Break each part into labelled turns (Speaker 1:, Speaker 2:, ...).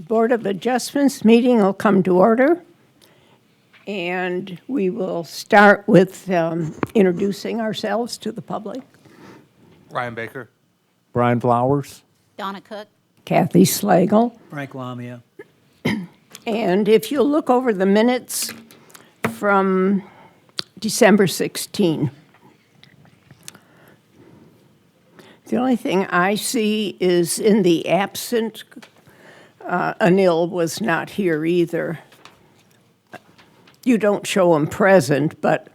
Speaker 1: Board of Adjustments meeting will come to order. And we will start with introducing ourselves to the public.
Speaker 2: Ryan Baker.
Speaker 3: Brian Flowers.
Speaker 4: Donna Cook.
Speaker 1: Kathy Slagle.
Speaker 5: Frank Lamia.
Speaker 1: And if you'll look over the minutes from December 16. The only thing I see is in the absent, Anil was not here either. You don't show him present, but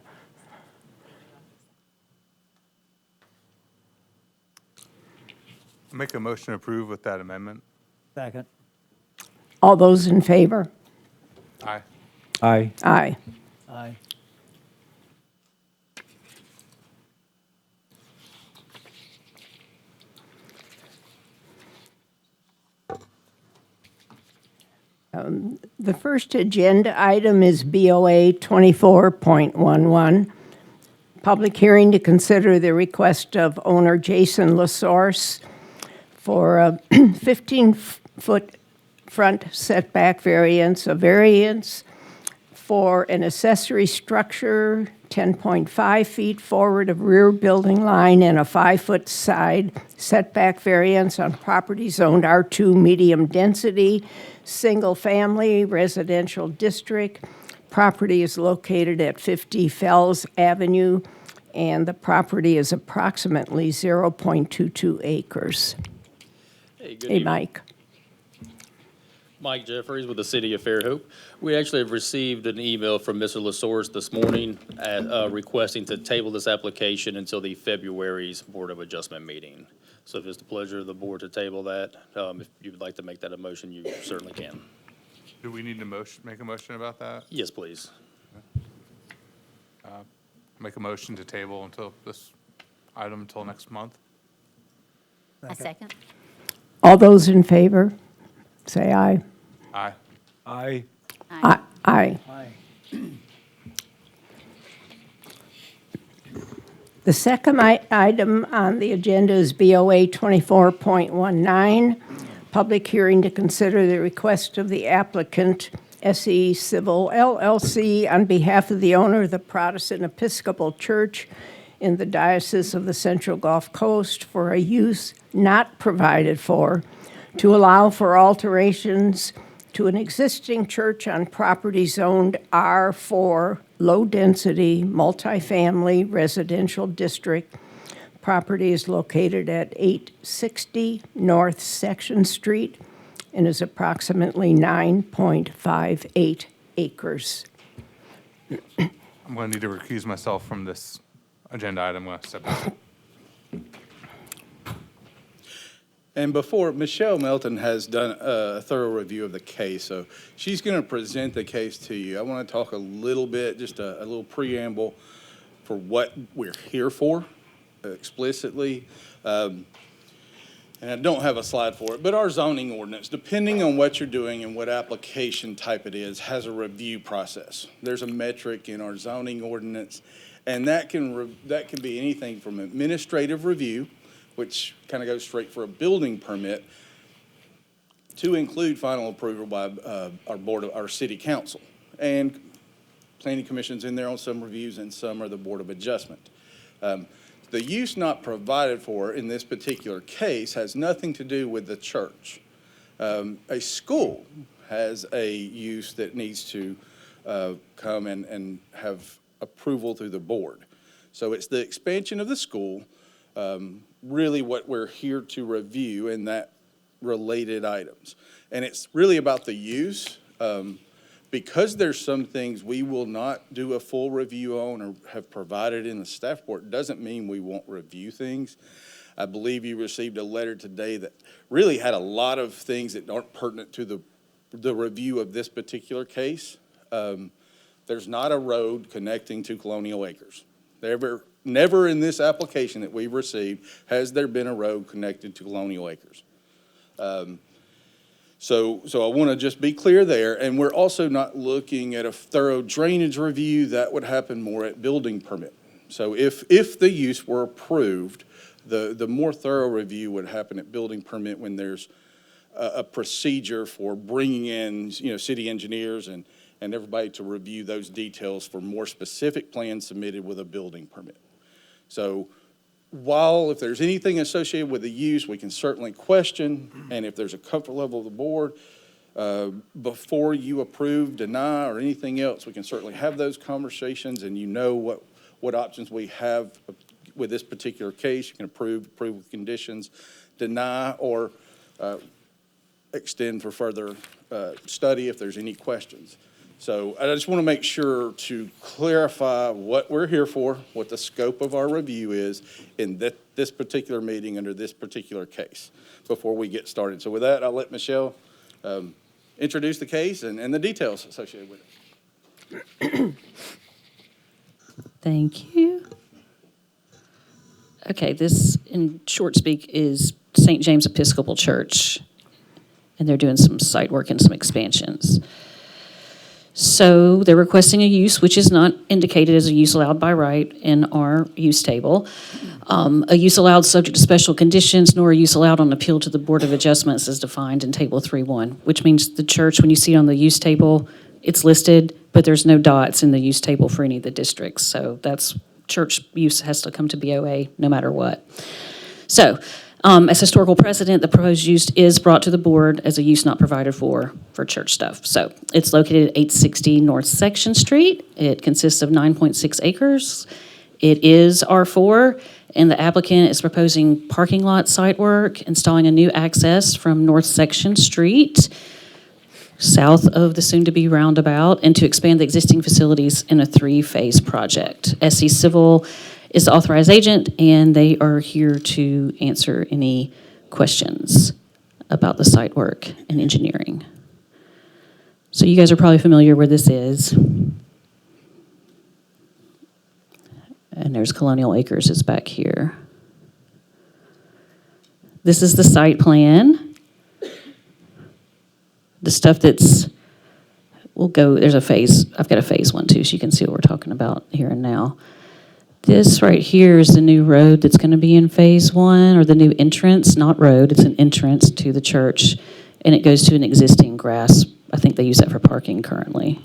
Speaker 2: Make a motion to approve with that amendment.
Speaker 5: Second.
Speaker 1: all those in favor?
Speaker 2: Aye.
Speaker 3: Aye.
Speaker 1: Aye.
Speaker 5: Aye.
Speaker 1: The first agenda item is BOA 24.11, public hearing to consider the request of owner Jason LaSource for a 15-foot front setback variance, a variance for an accessory structure 10.5 feet forward of rear building line and a 5-foot side setback variance on property zoned R2 medium density, single-family residential district. Property is located at 50 Fells Avenue, and the property is approximately 0.22 acres.
Speaker 6: Hey, good
Speaker 1: Hey,
Speaker 6: evening.
Speaker 1: Mike.
Speaker 6: Mike Jeffries with the City of Fairhope. We actually have received an email from Mr. LaSource this morning requesting to table this application until the February's Board of Adjustment meeting. So if it's the pleasure of the board to table that, if you would like to make that a motion, you certainly can.
Speaker 2: Do we need to make a motion about that?
Speaker 6: Yes, please.
Speaker 2: Make a motion to table until this item until next month?
Speaker 4: A second.
Speaker 1: All those in favor, say aye.
Speaker 2: Aye.
Speaker 3: Aye.
Speaker 1: Aye. Aye.
Speaker 5: Aye.
Speaker 1: The second item on the agenda is BOA 24.19, public hearing to consider the request of the applicant, SE Civil LLC, on behalf of the owner of the Protestant Episcopal Church in the Diocese of the Central Gulf Coast for a use not provided for, to allow for alterations to an existing church on property zoned R4, low-density, multifamily residential district. Property is located at 860 North Section Street and is approximately 9.58 acres.
Speaker 2: I'm going to need to recuse myself from this agenda item. I'm going to step back.
Speaker 7: And before, Michelle Melton has done a thorough review of the case, so she's going to present the case to you. I want to talk a little bit, just a little preamble for what we're here for explicitly. And I don't have a slide for it, but our zoning ordinance, depending on what you're doing and what application type it is, has a review process. There's a metric in our zoning ordinance, and that can be anything from administrative review, which kind of goes straight for a building permit, to include final approval by our city council. And planning commission's in there on some reviews, and some are the Board of Adjustment. The use not provided for in this particular case has nothing to do with the church. A school has a use that needs to come and have approval through the board. So it's the expansion of the school, really what we're here to review, and that related items. And it's really about the use. Because there's some things we will not do a full review on or have provided in the staff report, doesn't mean we won't review things. I believe you received a letter today that really had a lot of things that aren't pertinent to the review of this particular case. There's not a road connecting to Colonial Acres. Never in this application that we've received has there been a road connected to Colonial Acres. So I want to just be clear there, and we're also not looking at a thorough drainage review. That would happen more at building permit. So if the use were approved, the more thorough review would happen at building permit when there's a procedure for bringing in, city engineers and everybody to review those details for more specific plans submitted with a building permit. So while if there's anything associated with the use, we can certainly question, and if there's a comfort level of the board, before you approve, deny, or anything else, we can certainly have those conversations, and what options we have with this particular case. You can approve with conditions, deny, or extend for further study if there's any questions. So I just want to make sure to clarify what we're here for, what the scope of our review is in this particular meeting under this particular case before we get started. So with that, I'll let Michelle introduce the case and the details associated with it.
Speaker 5: Thank you. Okay, this, in short speak, is St. James Episcopal Church, and they're doing some site work and some expansions. So they're requesting a use which is not indicated as a use allowed by right in our use table. A use allowed subject to special conditions, nor a use allowed on appeal to the Board of Adjustments as defined in Table 3.1, which means the church, when you see it on the use table, it's listed, but there's no dots in the use table for any of the districts. So that's church use has to come to BOA no matter what. So, as historical precedent, the proposed use is brought to the board as a use not provided for church stuff. So it's located at 860 North Section Street. It consists of 9.6 acres. It is R4, and the applicant is proposing parking lot site work, installing a new access from North Section Street, south of the soon-to-be roundabout, and to expand the existing facilities in a 3-phase project. SC Civil is the authorized agent, and they are here to answer any questions about the site work and engineering. So you guys are probably familiar where this is. And there's Colonial Acres is back here. This is the site plan. The stuff there's a phase, I've got a phase 1 too, so you can see what we're talking about here and now. This right here is the new road that's going to be in phase 1, or the new entrance, not road, it's an entrance to the church, and it goes to an existing grass. I think they use that for parking currently.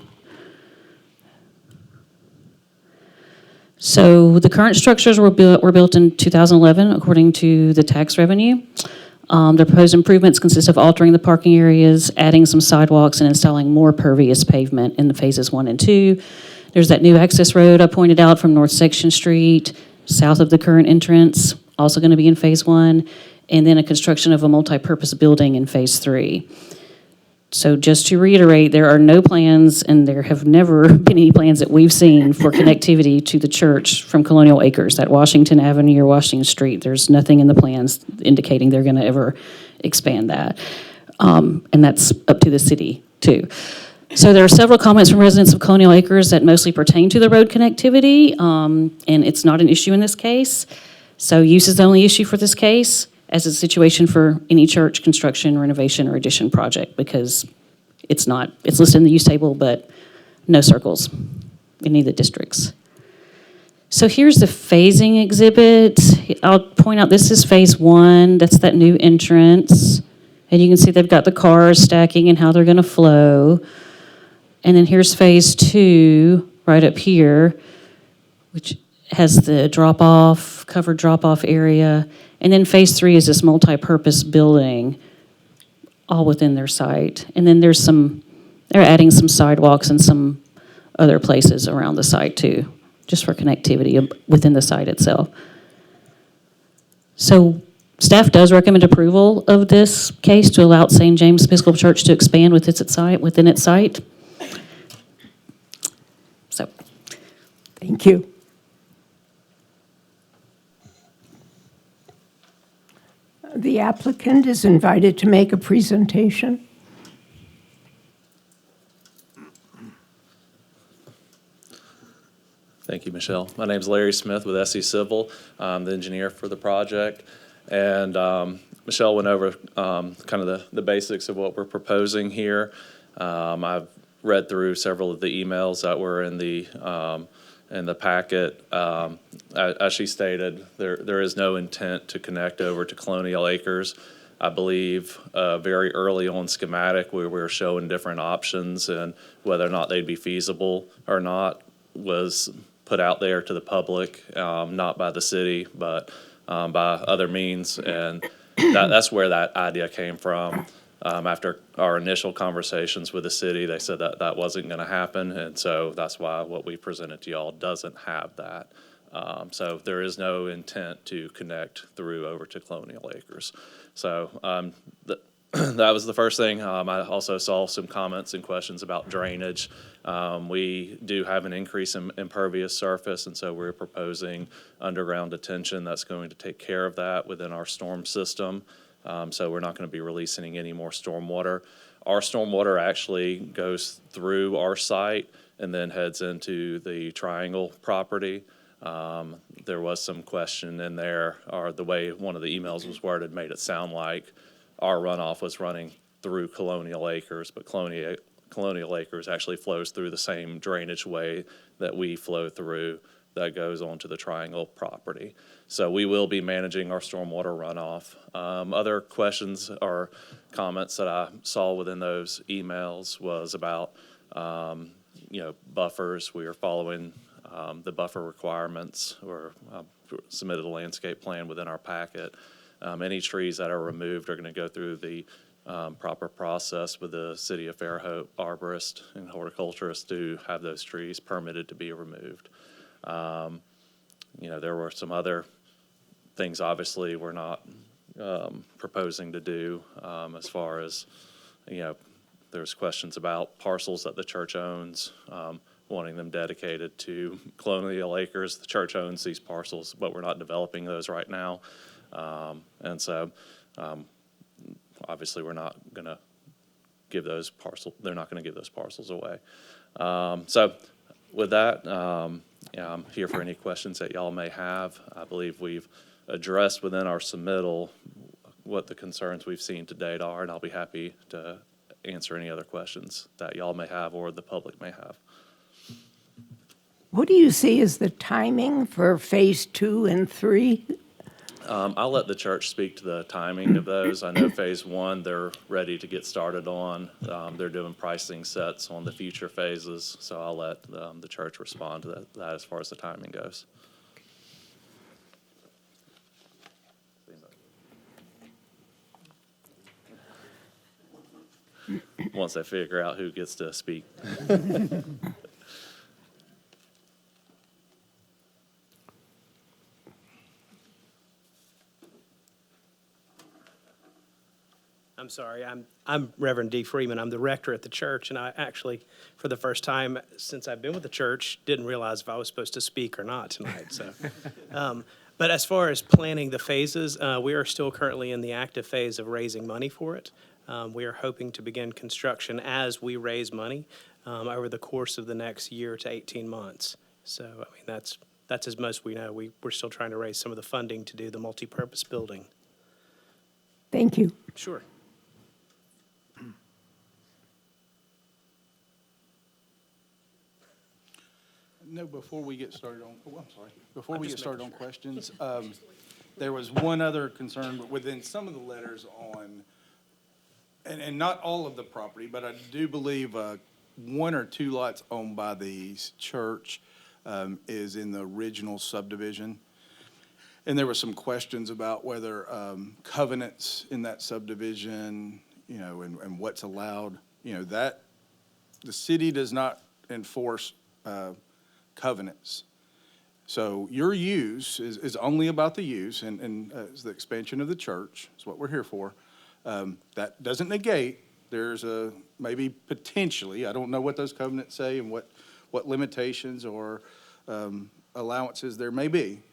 Speaker 5: So the current structures were built in 2011 according to the tax revenue. The proposed improvements consist of altering the parking areas, adding some sidewalks, and installing more pervious pavement in the phases 1 and 2. There's that new access road I pointed out from North Section Street, south of the current entrance, also going to be in phase 1, and then a construction of a multi-purpose building in phase 3. So just to reiterate, there are no plans, and there have never been any plans that we've seen for connectivity to the church from Colonial Acres, that Washington Avenue or Washington Street. There's nothing in the plans indicating they're going to ever expand that. And that's up to the city, too. So there are several comments from residents of Colonial Acres that mostly pertain to the road connectivity, and it's not an issue in this case. So use is the only issue for this case, as is the situation for any church construction, renovation, or addition project, because it's listed in the use table, but no circles in any of the districts. So here's the phasing exhibit. I'll point out this is phase 1. That's that new entrance. And you can see they've got the cars stacking and how they're going to flow. And then here's phase 2 right up here, which has the drop-off, covered drop-off area. And then phase 3 is this multi-purpose building, all within their site. And then they're adding some sidewalks and some other places around the site too, just for connectivity within the site itself. So staff does recommend approval of this case to allow St. James Episcopal Church to expand within its site. So,
Speaker 1: Thank you. The applicant is invited to make a presentation.
Speaker 8: Thank you, Michelle. My name is Larry Smith with SC Civil. I'm the engineer for the project. And Michelle went over kind of the basics of what we're proposing here. I've read through several of the emails that were in the packet. As she stated, there is no intent to connect over to Colonial Acres. I believe, very early on schematic where we were showing different options and whether or not they'd be feasible or not was put out there to the public, not by the city, but by other means. And that's where that idea came from. After our initial conversations with the city, they said that that wasn't going to happen. And so that's why what we presented to y'all doesn't have that. So there is no intent to connect through over to Colonial Acres. So that was the first thing. I also saw some comments and questions about drainage. We do have an increase in impervious surface, and so we're proposing underground detention that's going to take care of that within our storm system. So we're not going to be releasing any more stormwater. Our stormwater actually goes through our site and then heads into the Triangle property. There was some question in there, or the way one of the emails was worded made it sound like our runoff was running through Colonial Acres, but Colonial Acres actually flows through the same drainage way that we flow through that goes onto the Triangle property. So we will be managing our stormwater runoff. Other questions or comments that I saw within those emails was about, buffers. We are following the buffer requirements, or submitted a landscape plan within our packet. Any trees that are removed are going to go through the proper process with the City of Fairhope arborist and horticulturist to have those trees permitted to be removed. There were some other things, obviously, we're not proposing to do as far as, there's questions about parcels that the church owns, wanting them dedicated to Colonial Acres. The church owns these parcels, but we're not developing those right now. And so, obviously, we're not going to give those parcels, they're not going to give those parcels away. So with that, I'm here for any questions that y'all may have. I believe we've addressed within our submittal what the concerns we've seen to date are, and I'll be happy to answer any other questions that y'all may have or the public may have.
Speaker 1: What do you see as the timing for Phase 2 and 3?
Speaker 8: I'll let the church speak to the timing of those. I know Phase 1, they're ready to get started on. They're doing pricing sets on the future phases, so I'll let the church respond to that as far as the timing goes. Once they figure out who gets to speak.
Speaker 9: I'm sorry, I'm Reverend D. Freeman. I'm the rector at the church, and I actually, for the first time since I've been with the church, didn't realize if I was supposed to speak or not tonight. So, but as far as planning the phases, we are still currently in the active phase of raising money for it. We are hoping to begin construction as we raise money over the course of the next year to 18 months. So, I mean, that's as most we know. We're still trying to raise some of the funding to do the multipurpose building.
Speaker 1: Thank you.
Speaker 9: Sure.
Speaker 7: No, before we get started on, before we get started on questions, there was one other concern, but within some of the letters on, and not all of the property, but I do believe one or two lots owned by the church is in the original subdivision. And there were some questions about whether covenants in that subdivision, and what's allowed, that the city does not enforce covenants. So your use is only about the use, and the expansion of the church is what we're here for. That doesn't negate, there's maybe potentially, I don't know what those covenants say and what limitations or allowances there may be.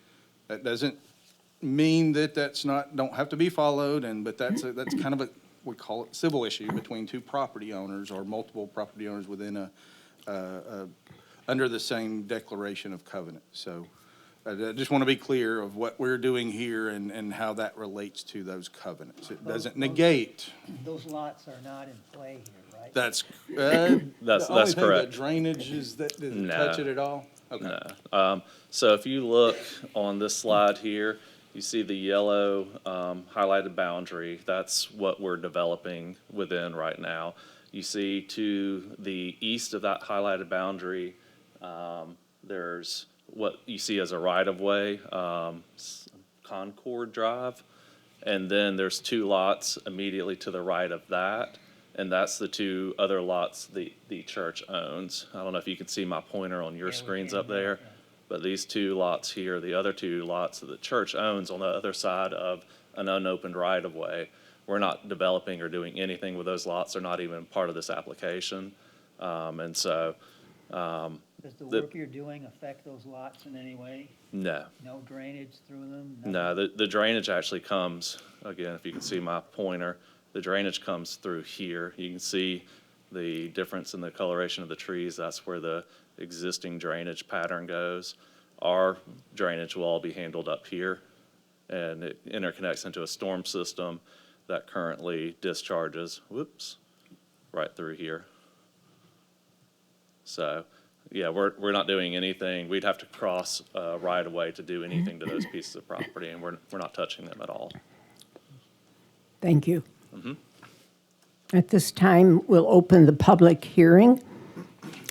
Speaker 7: That doesn't mean that don't have to be followed, but that's kind of we call it civil issue between two property owners or multiple property owners within under the same declaration of covenant. So I just want to be clear of what we're doing here and how that relates to those covenants. It doesn't negate.
Speaker 10: Those lots are not in play here, right?
Speaker 8: That's
Speaker 7: That's
Speaker 8: correct.
Speaker 7: The drainage doesn't
Speaker 8: No.
Speaker 7: touch it at all? Okay.
Speaker 8: No. So if you look on this slide here, You see the yellow highlighted boundary, that's what we're developing within right now. You see to the east of that highlighted boundary, there's what you see as a right-of-way, Concord Drive. And then there's 2 lots immediately to the right of that, and that's the 2 other lots the church owns. I don't know if you can see my pointer on your screens up there, but these 2 lots here, the other 2 lots that the church owns on the other side of an unopened right-of-way. We're not developing or doing anything with those lots. They're not even part of this application. And so,
Speaker 10: Does the work you're doing affect those lots in any way?
Speaker 8: no.
Speaker 10: No drainage through them? Nothing?
Speaker 8: No, the drainage actually comes, again, if you can see my pointer, the drainage comes through here. You can see the difference in the coloration of the trees. That's where the existing drainage pattern goes. Our drainage will all be handled up here, and it interconnects into a storm system that currently discharges, right through here. So, yeah, we're not doing anything. We'd have to cross right away to do anything to those pieces of property, and we're not touching them at all.
Speaker 1: Thank you. At this time, we'll open the public hearing.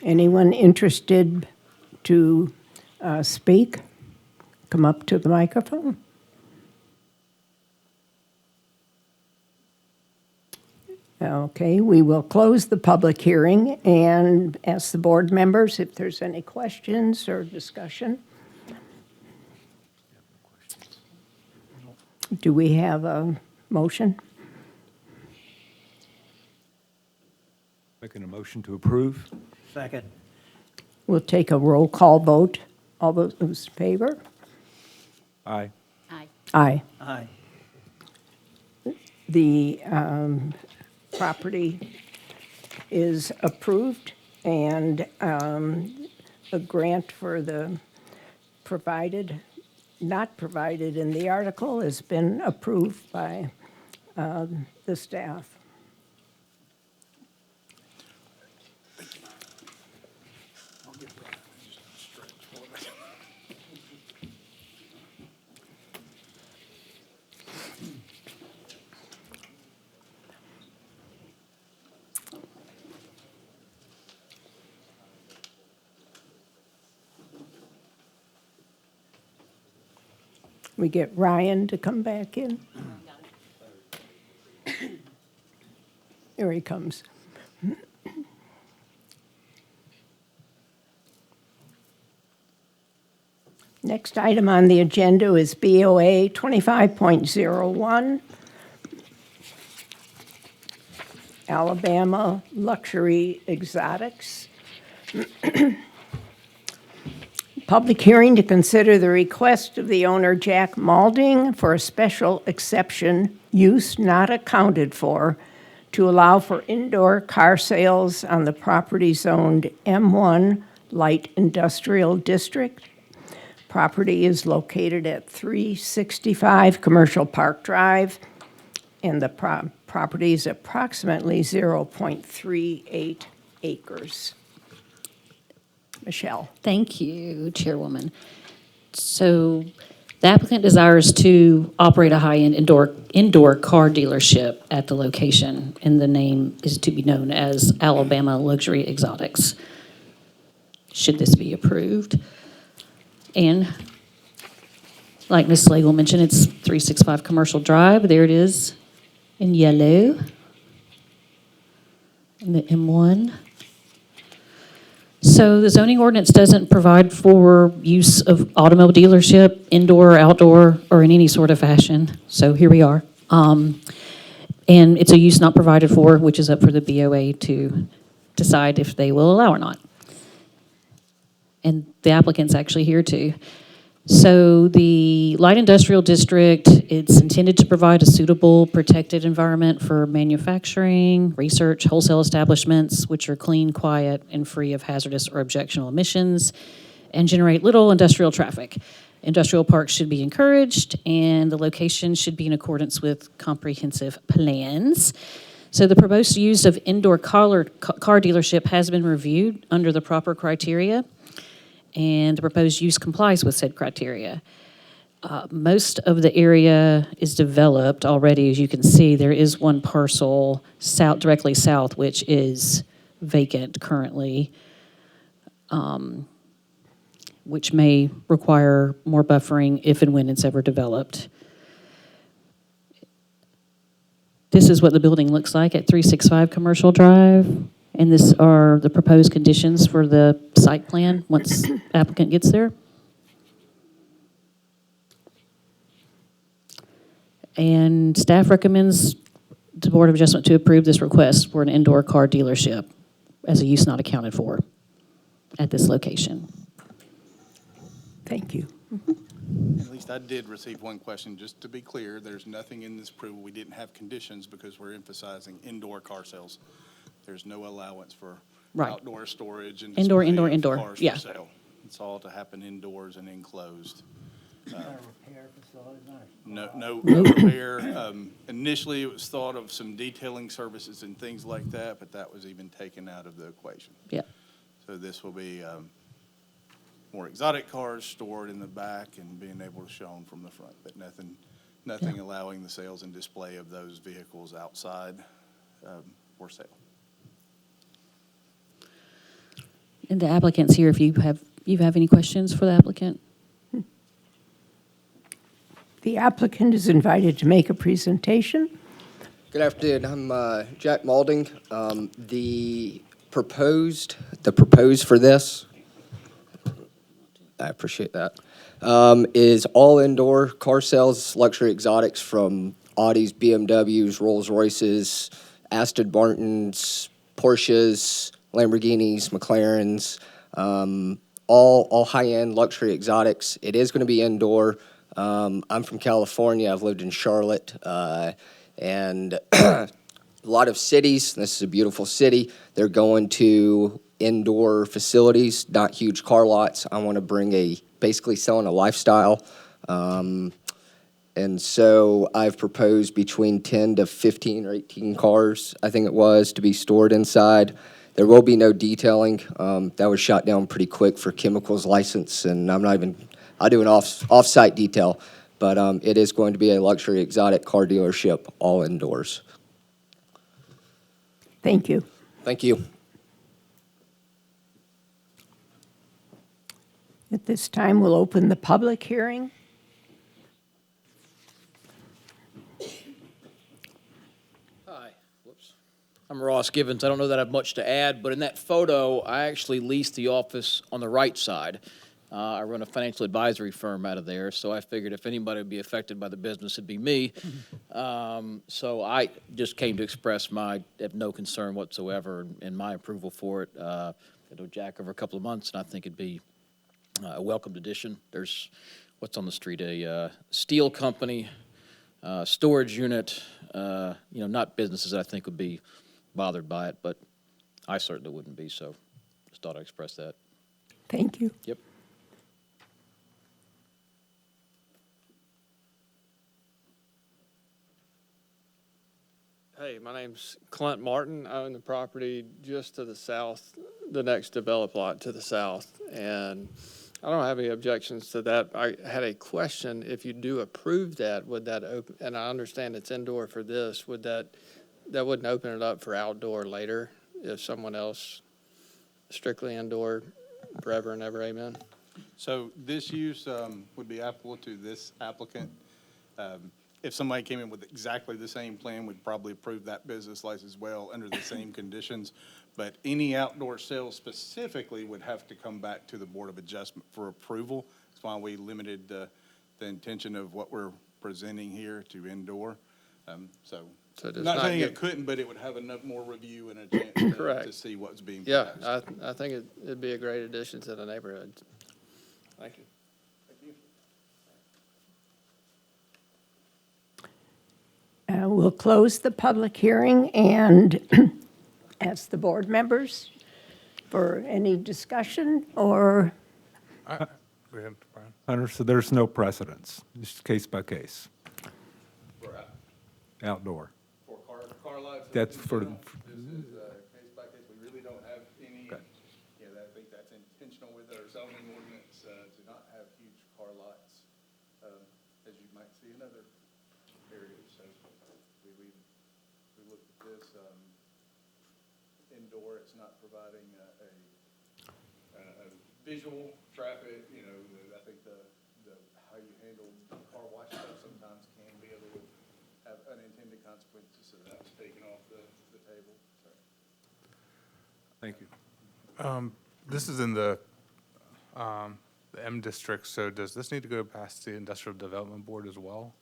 Speaker 1: Anyone interested to speak, come up to the microphone. Okay, we will close the public hearing and ask the board members if there's any questions or discussion. Do we have a motion?
Speaker 3: Making a motion to approve?
Speaker 10: Second.
Speaker 1: We'll take a roll call vote. All those in favor?
Speaker 3: Aye.
Speaker 4: Aye.
Speaker 1: Aye.
Speaker 10: Aye.
Speaker 1: The property is approved, and a grant for the not provided in the article has been approved by the staff. We get Ryan to come back in. Here he comes. Next item on the agenda is BOA 25.01, Alabama Luxury Exotics. Public hearing to consider the request of the owner, Jack Malding, for a special exception use not accounted for to allow for indoor car sales on the property zoned M1 Light Industrial District. Property is located at 365 Commercial Park Drive, and the property is approximately 0.38 acres. Michelle.
Speaker 5: Thank you, Chairwoman. So the applicant desires to operate a high-end indoor car dealership at the location, and the name is to be known as Alabama Luxury Exotics. Should this be approved? And like Ms. Slagle mentioned, it's 365 Commercial Drive. There it is in yellow. And the M1. So the zoning ordinance doesn't provide for use of automobile dealership, indoor, outdoor, or in any sort of fashion. So here we are. And it's a use not provided for, which is up for the BOA to decide if they will allow or not. And the applicant's actually here too. So the light industrial district, it's intended to provide a suitable protected environment for manufacturing, research, wholesale establishments, which are clean, quiet, and free of hazardous or objectionable emissions, and generate little industrial traffic. Industrial parks should be encouraged, and the location should be in accordance with comprehensive plans. So the proposed use of indoor car dealership has been reviewed under the proper criteria, and the proposed use complies with said criteria. Most of the area is developed already, as you can see. There is one parcel south, directly south, which is vacant currently, which may require more buffering if and when it's ever developed. This is what the building looks like at 365 Commercial Drive, and this are the proposed conditions for the site plan once applicant gets there. And staff recommends the Board of Adjustment to approve this request for an indoor car dealership as a use not accounted for at this location.
Speaker 1: Thank you.
Speaker 7: At least I did receive one question. Just to be clear, there's nothing in this approval. We didn't have conditions because we're emphasizing indoor car sales. There's no allowance for
Speaker 5: Right.
Speaker 7: outdoor storage and
Speaker 5: Indoor,
Speaker 7: display
Speaker 5: indoor,
Speaker 7: of
Speaker 5: indoor.
Speaker 7: cars
Speaker 5: Yeah.
Speaker 7: for sale. It's all to happen indoors and enclosed.
Speaker 10: Not a repair facility, not a.
Speaker 7: No repair. Initially, it was thought of some detailing services and things like that, but that was even taken out of the equation.
Speaker 5: Yeah.
Speaker 7: So this will be more exotic cars stored in the back and being able to show them from the front, but nothing allowing the sales and display of those vehicles outside for sale.
Speaker 5: And the applicant's here if you have any questions for the applicant.
Speaker 1: The applicant is invited to make a presentation.
Speaker 11: Good afternoon. I'm Jack Malding. The proposed for this, I appreciate that, is all indoor car sales, luxury exotics from Audis, BMWs, Rolls Royces, Aston Martins, Porsches, Lamborghinis, McLarens, all high-end luxury exotics. It is going to be indoor. I'm from California. I've lived in Charlotte, and a lot of cities, this is a beautiful city, they're going to indoor facilities, not huge car lots. I want to bring basically selling a lifestyle. And so I've proposed between 10 to 15 or 18 cars, I think it was, to be stored inside. There will be no detailing. That was shot down pretty quick for chemicals license, and I'll do an off-site detail, but it is going to be a luxury exotic car dealership, all indoors.
Speaker 1: Thank you.
Speaker 11: Thank you.
Speaker 1: At this time, we'll open the public hearing.
Speaker 12: Hi, whoops. I'm Ross Givens. I don't know that I have much to add, but in that photo, I actually leased the office on the right side. I run a financial advisory firm out of there, so I figured if anybody would be affected by the business, it'd be me. So I just came to express I have no concern whatsoever in my approval for it. I know Jack over a couple of months, and I think it'd be a welcomed addition. There's, what's on the street, a steel company, storage unit, not businesses that I think would be bothered by it, but I certainly wouldn't be, so just thought I'd express that.
Speaker 1: Thank you.
Speaker 12: Yep.
Speaker 13: Hey, my name's Clint Martin. I own the property just to the south, the next developed lot to the south. And I don't have any objections to that. I had a question. If you do approve that, would that open, and I understand it's indoor for this, would that wouldn't open it up for outdoor later if someone else strictly indoor forever and ever, amen?
Speaker 7: So this use would be applicable to this applicant. If somebody came in with exactly the same plan, we'd probably approve that business license as well under the same conditions. But any outdoor sales specifically would have to come back to the Board of Adjustment for approval. That's why we limited the intention of what we're presenting here to indoor.
Speaker 13: So does
Speaker 7: not
Speaker 13: not
Speaker 7: saying
Speaker 13: get-
Speaker 7: it couldn't, but it would have enough more review and a chance
Speaker 13: Correct.
Speaker 7: to see what's being
Speaker 13: Yeah,
Speaker 7: proposed.
Speaker 13: I think it'd be a great addition to the neighborhood. Thank you.
Speaker 1: We'll close the public hearing and ask the board members for any discussion or,
Speaker 2: Go ahead, Brian.
Speaker 3: Hunter, so there's no precedence, just case by case, outdoor.
Speaker 7: For car lots.
Speaker 3: That's for-
Speaker 7: This is case by case. We really don't have any,
Speaker 3: Okay.
Speaker 7: I think that's intentional with our zoning ordinance to not have huge car lots as you might see in other areas. So we looked at this, indoor, it's not providing a visual traffic, I think how you handle car wash stuff sometimes can be a little, have unintended consequences, so that was taken off the table. So.
Speaker 3: Thank you.
Speaker 2: This is in the M district, so does this need to go past the Industrial Development Board as well?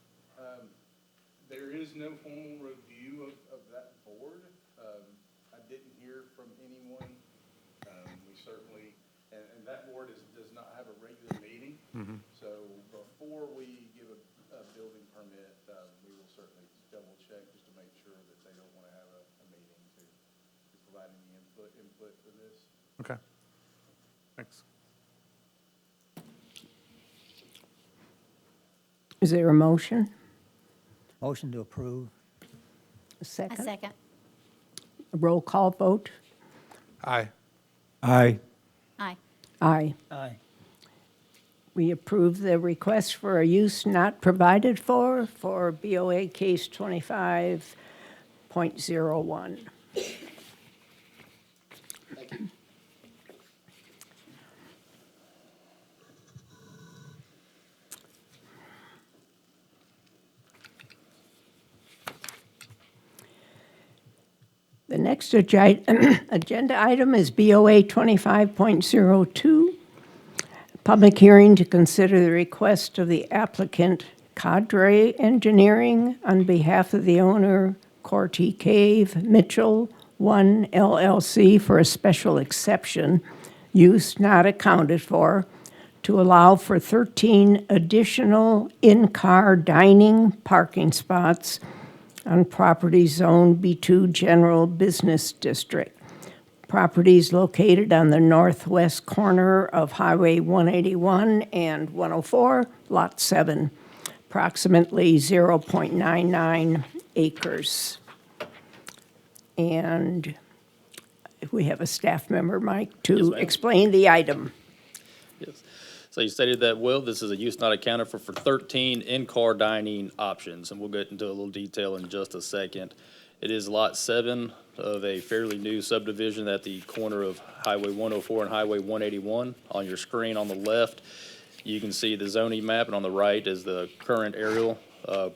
Speaker 7: There is no formal review of that board. I didn't hear from anyone. We certainly, and that board does not have a regular meeting. So before we give a building permit, we will certainly double check just to make sure that they don't want to have a meeting to provide any input for this.
Speaker 2: Okay. Thanks.
Speaker 1: Is there a motion?
Speaker 10: Motion to approve.
Speaker 1: A second?
Speaker 4: A second.
Speaker 1: A roll call vote?
Speaker 2: Aye.
Speaker 3: Aye.
Speaker 4: Aye.
Speaker 1: Aye.
Speaker 10: Aye.
Speaker 1: We approve the request for a use not provided for BOA case 25.01.
Speaker 11: Thank you.
Speaker 1: The next agenda item is BOA 25.02. Public hearing to consider the request of the applicant Cadre Engineering on behalf of the owner Corty Cave Mitchell 1 LLC for a special exception, use not accounted for, to allow for 13 additional in-car dining parking spots on property zone B2 General Business District. Properties located on the northwest corner of Highway 181 and 104, Lot 7, approximately 0.99 acres. And we have a staff member, Mike,
Speaker 6: Yes,
Speaker 1: to
Speaker 6: ma'am.
Speaker 1: explain the item.
Speaker 6: Yes. So you stated that, Will, this is a use not accounted for 13 in-car dining options, and we'll get into a little detail in just a second. It is Lot 7 of a fairly new subdivision at the corner of Highway 104 and Highway 181. On your screen on the left, you can see the zoning map, and on the right is the current aerial.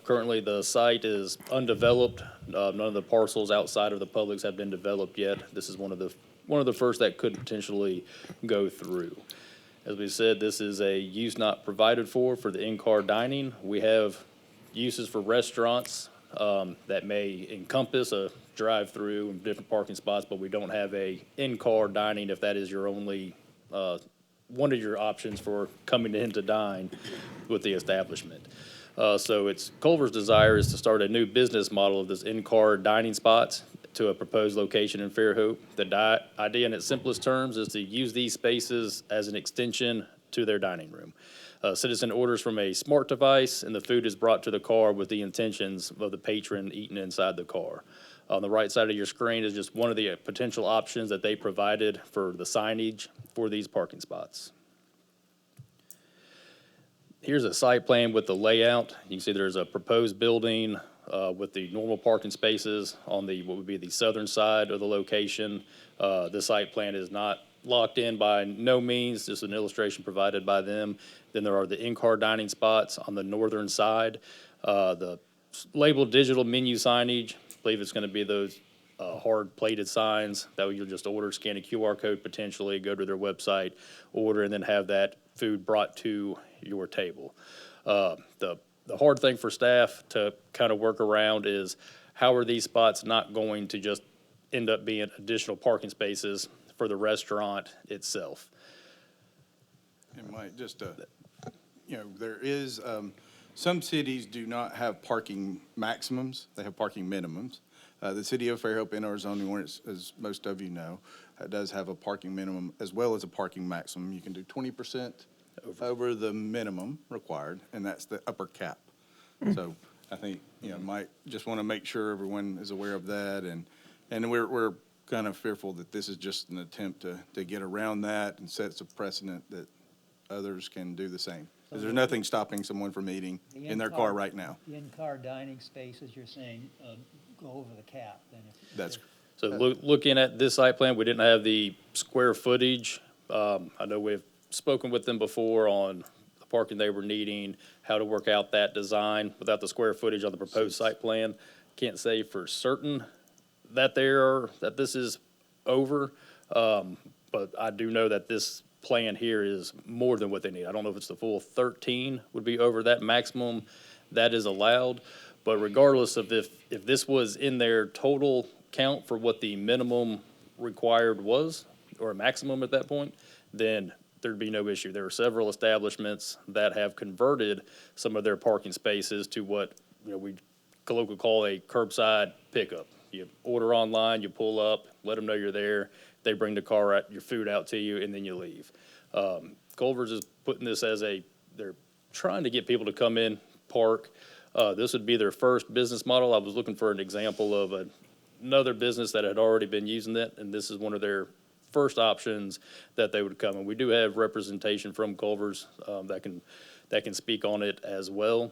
Speaker 6: Currently, the site is undeveloped. None of the parcels outside of the publics have been developed yet. This is one of the first that could potentially go through. As we said, this is a use not provided for the in-car dining. We have uses for restaurants that may encompass a drive-through and different parking spots, but we don't have a in-car dining if that is your only, one of your options for coming in to dine with the establishment. So it's Culver's desire is to start a new business model of this in-car dining spots to a proposed location in Fairhope. The idea in its simplest terms is to use these spaces as an extension to their dining room. Citizen orders from a smart device, and the food is brought to the car with the intentions of the patron eating inside the car. On the right side of your screen is just one of the potential options that they provided for the signage for these parking spots. Here's a site plan with the layout. You can see there's a proposed building with the normal parking spaces on what would be the southern side of the location. The site plan is not locked in by no means, just an illustration provided by them. Then there are the in-car dining spots on the northern side. The labeled digital menu signage, I believe it's going to be those hard plated signs that you'll just order, scan a QR code potentially, go to their website, order, and then have that food brought to your table. The hard thing for staff to kind of work around is how are these spots not going to just end up being additional parking spaces for the restaurant itself?
Speaker 7: And Mike, just there is, some cities do not have parking maximums, they have parking minimums. The city of Fairhope in our zoning ordinance, as most of you know, does have a parking minimum as well as a parking maximum. You can do 20% over the minimum required, and that's the upper cap. So I think, Mike, just want to make sure everyone is aware of that, and we're kind of fearful that this is just an attempt to get around that and sets a precedent that others can do the same. 'Cause there's nothing stopping someone from eating
Speaker 10: The
Speaker 7: in their
Speaker 10: in-car-
Speaker 7: car right now.
Speaker 10: The in-car dining spaces, you're saying, go over the cap, then if.
Speaker 7: That's,
Speaker 6: So looking at this site plan, we didn't have the square footage. I know we've spoken with them before on the parking they were needing, how to work out that design without the square footage on the proposed site plan. Can't say for certain that that this is over, but I do know that this plan here is more than what they need. I don't know if it's the full 13 would be over that maximum that is allowed, but regardless of if this was in their total count for what the minimum required was, or a maximum at that point, then there'd be no issue. There are several establishments that have converted some of their parking spaces to what, we colloquially call a curbside pickup. You order online, you pull up, let them know you're there, they bring the car, your food out to you, and then you leave. Culver's is putting this as they're trying to get people to come in, park. This would be their first business model. I was looking for an example of another business that had already been using it, and this is one of their first options that they would come. And we do have representation from Culver's that can speak on it as well.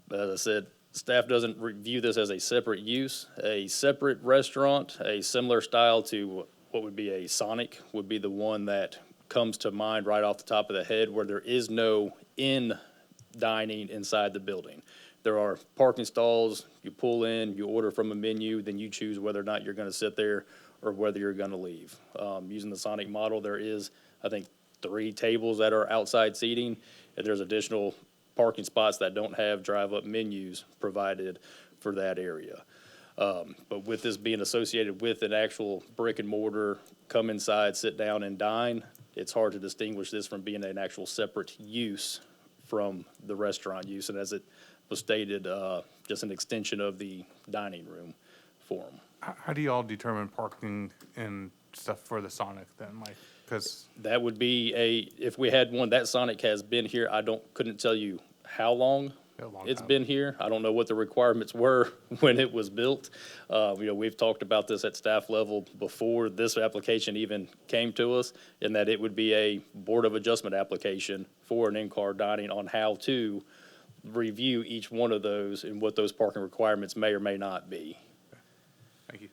Speaker 6: But as I said, staff doesn't review this as a separate use. A separate restaurant, a similar style to what would be a Sonic, would be the one that comes to mind right off the top of the head, where there is no dining inside the building. There are parking stalls, you pull in, you order from a menu, then you choose whether or not you're going to sit there or whether you're going to leave. Using the Sonic model, there is, I think, 3 tables that are outside seating, and there's additional parking spots that don't have drive-up menus provided for that area. But with this being associated with an actual brick and mortar, come inside, sit down and dine, it's hard to distinguish this from being an actual separate use from the restaurant use. And as it was stated, just an extension of the dining room for them.
Speaker 2: How do you all determine parking and stuff for the Sonic then? Like, because
Speaker 6: That would be if we had one, that Sonic has been here, couldn't tell you how long it's been here. I don't know what the requirements were when it was built. We've talked about this at staff level before this application even came to us, in that it would be a Board of Adjustment application for an in-car dining on how to review each one of those and what those parking requirements may or may not be.
Speaker 2: thank you.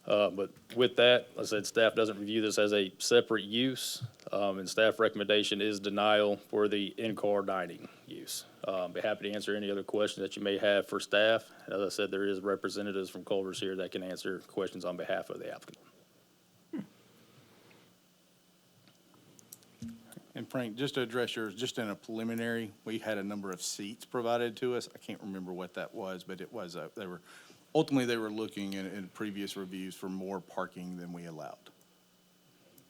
Speaker 6: But with that, like I said, staff doesn't review this as a separate use, and staff recommendation is denial for the in-car dining use. Be happy to answer any other questions that you may have for staff. As I said, there is representatives from Culver's here that can answer questions on behalf of the applicant.
Speaker 7: and Frank, just to address yours, just in a preliminary, we had a number of seats provided to us. I can't remember what that was, but it was, ultimately, they were looking in previous reviews for more parking than we allowed.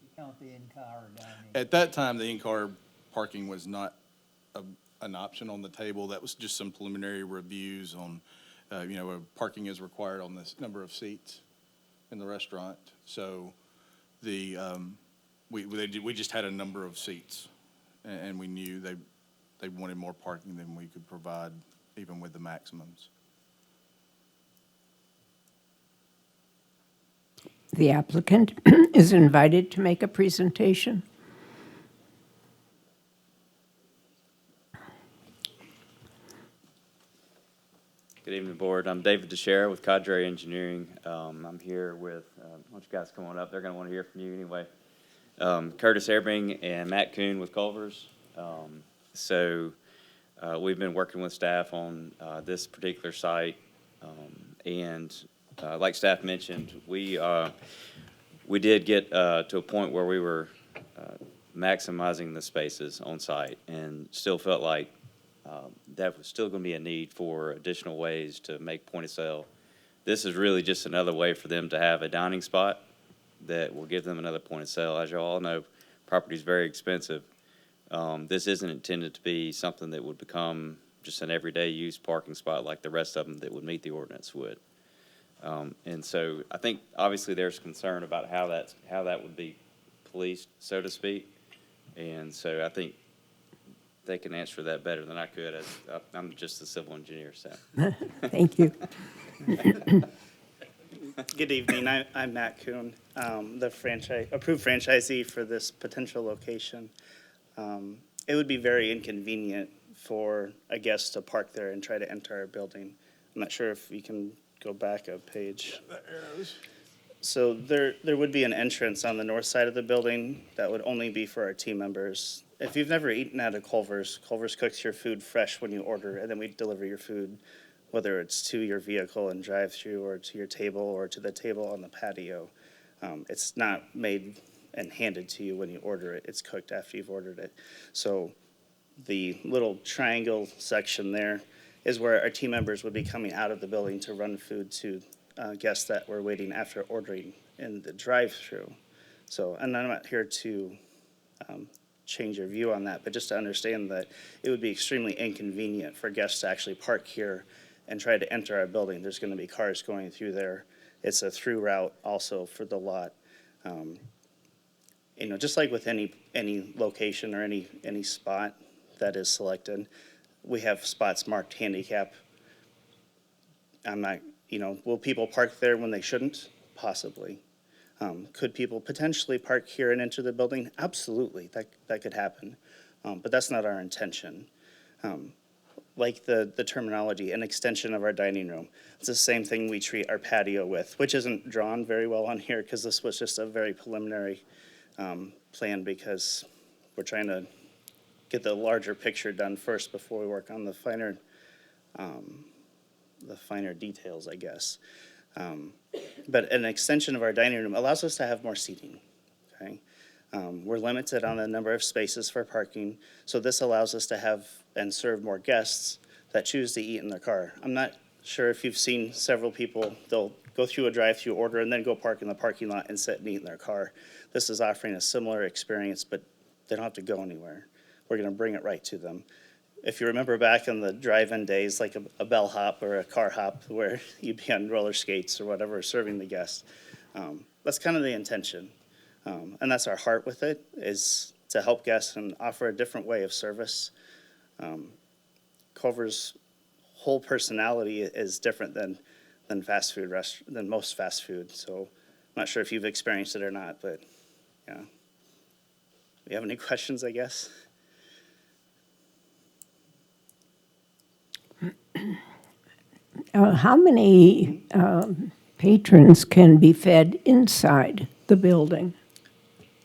Speaker 10: You count the in-car dining.
Speaker 7: At that time, the in-car parking was not an option on the table. That was just some preliminary reviews on, parking is required on this number of seats in the restaurant. So we just had a number of seats, and we knew they wanted more parking than we could provide, even with the maximums.
Speaker 1: The applicant is invited to make a presentation.
Speaker 14: Good evening, Board. I'm David DeShera with Cadre Engineering. I'm here with, why don't you guys come on up? They're going to want to hear from you anyway. Curtis Airbing and Matt Kuhn with Culver's. We've been working with staff on this particular site, and like staff mentioned, we did get to a point where we were maximizing the spaces on site, and still felt like that was still going to be a need for additional ways to make point of sale. This is really just another way for them to have a dining spot that will give them another point of sale. As you all know, property is very expensive. This isn't intended to be something that would become just an everyday use parking spot like the rest of them that would meet the ordinance would. And so I think obviously there's concern about how that would be policed, so to speak. And so I think they can answer that better than I could, as I'm just a civil engineer. So
Speaker 1: Thank you.
Speaker 15: Good evening. I'm Matt Kuhn, the approved franchisee for this potential location. it would be very inconvenient for a guest to park there and try to enter our building. I'm not sure if you can go back a page.
Speaker 7: The arrows.
Speaker 15: So there would be an entrance on the north side of the building that would only be for our team members. If you've never eaten at a Culver's, Culver's cooks your food fresh when you order, and then we deliver your food, whether it's to your vehicle and drive-through, or to your table, or to the table on the patio. It's not made and handed to you when you order it. It's cooked after you've ordered it. So the little triangle section there is where our team members would be coming out of the building to run food to guests that were waiting after ordering in the drive-through. So, and I'm not here to change your view on that, but just to understand that it would be extremely inconvenient for guests to actually park here and try to enter our building. There's going to be cars going through there. It's a through route also for the lot. You know, just like with any location or any spot that is selected, we have spots marked handicap. I'm not, you know, will people park there when they shouldn't? Possibly. Could people potentially park here and enter the building? Absolutely, that could happen. But that's not our intention. Like the terminology, an extension of our dining room. It's the same thing we treat our patio with, which isn't drawn very well on here because this was just a very preliminary plan because we're trying to get the larger picture done first before we work on the finer details, I guess. But an extension of our dining room allows us to have more seating, okay? We're limited on the number of spaces for parking, so this allows us to have and serve more guests that choose to eat in their car. I'm not sure if you've seen several people, they'll go through a drive-through order and then go park in the parking lot and sit and eat in their car. This is offering a similar experience, but they don't have to go anywhere. We're gonna bring it right to them. If you remember back in the drive-in days, like a bellhop or a car hop where you'd be on roller skates or whatever, serving the guests, that's kind of the intention. And that's our heart with it, is to help guests and offer a different way of service. Culver's whole personality is different than than most fast food. So I'm not sure if you've experienced it or not, but yeah. Do you have any questions, I guess?
Speaker 1: How many patrons can be fed inside the building?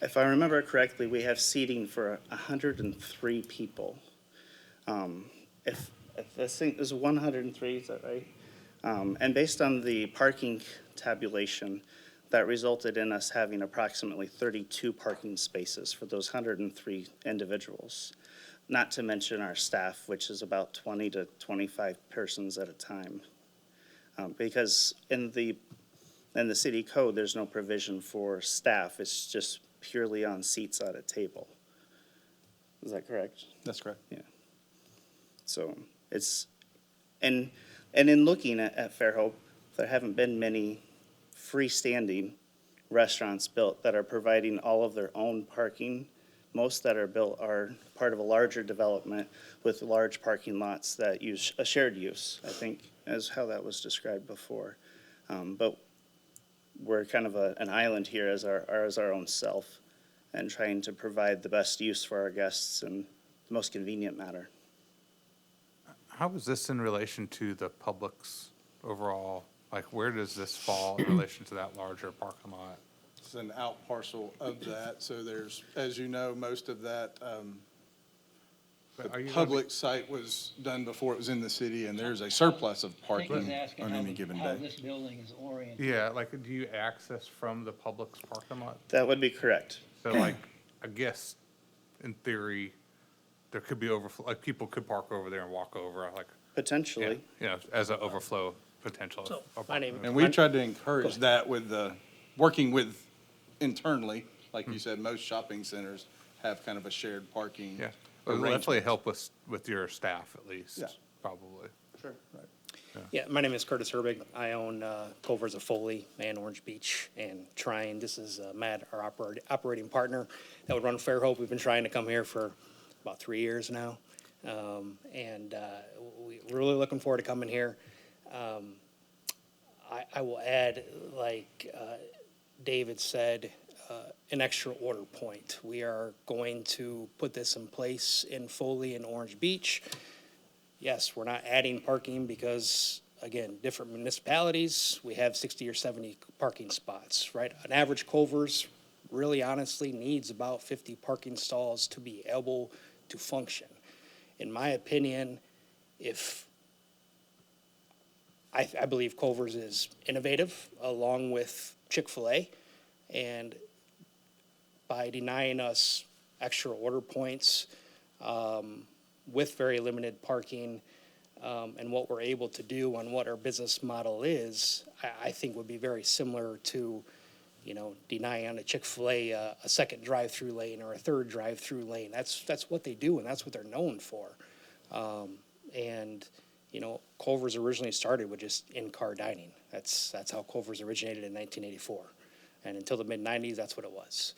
Speaker 15: If I remember correctly, we have seating for 103 people. If this thing is 103, is that right? And based on the parking tabulation, that resulted in us having approximately 32 parking spaces for those 103 individuals. Not to mention our staff, which is about 20 to 25 persons at a time. Because in the city code, there's no provision for staff. It's just purely on seats at a table. Is that correct?
Speaker 7: That's correct.
Speaker 15: Yeah. So it's, and in looking at Fairhope, there haven't been many freestanding restaurants built that are providing all of their own parking. Most that are built are part of a larger development with large parking lots that use a shared use, I think, as how that was described before. But we're kind of an island here as our own self and trying to provide the best use for our guests in the most convenient manner.
Speaker 2: How is this in relation to the public's overall, like where does this fall in relation to that larger parking lot?
Speaker 7: It's an out parcel of that, so there's, as you know, most of that,
Speaker 2: But are
Speaker 7: the
Speaker 2: you gonna
Speaker 7: public site was done before it was in the city, and there's a surplus of
Speaker 10: I think
Speaker 7: parking
Speaker 10: he's asking
Speaker 7: on
Speaker 10: how
Speaker 7: any
Speaker 10: the-
Speaker 7: given
Speaker 10: how
Speaker 7: day.
Speaker 10: this building is oriented.
Speaker 2: Yeah, like do you access from the public's parking lot?
Speaker 15: That would be correct.
Speaker 2: So like, I guess, in theory, there could be overflow, like people could park over there and walk over, like,
Speaker 15: Potentially.
Speaker 2: you know, as an overflow potential.
Speaker 9: So,
Speaker 2: of
Speaker 9: my name-
Speaker 2: parking.
Speaker 7: And we tried to encourage that with working with internally, like you said, most shopping centers have kind of a shared parking.
Speaker 2: Yeah, well, it'll definitely
Speaker 7: arrangement.
Speaker 2: help with your staff at least,
Speaker 7: Yeah.
Speaker 2: probably.
Speaker 7: Sure, right.
Speaker 9: Yeah, my name is Curtis Herbig. I own Culver's of Foley and Orange Beach and Tryon. This is Matt, our operating partner that would run Fairhope. We've been trying to come here for about 3 years now. And we're really looking forward to coming here. I will add, like David said, an extra order point. We are going to put this in place in Foley and Orange Beach. Yes, we're not adding parking because, again, different municipalities, we have 60 or 70 parking spots, right? An average Culver's really honestly needs about 50 parking stalls to be able to function. In my opinion, if I believe Culver's is innovative along with Chick-fil-A, and by denying us extra order points with very limited parking and what we're able to do on what our business model is, I think would be very similar to, you know, denying on a Chick-fil-A a second drive-through lane or a third drive-through lane. That's what they do, and that's what they're known for. And you know, Culver's originally started with just in-car dining. That's how Culver's originated in 1984, and until the mid-90s, that's what it was.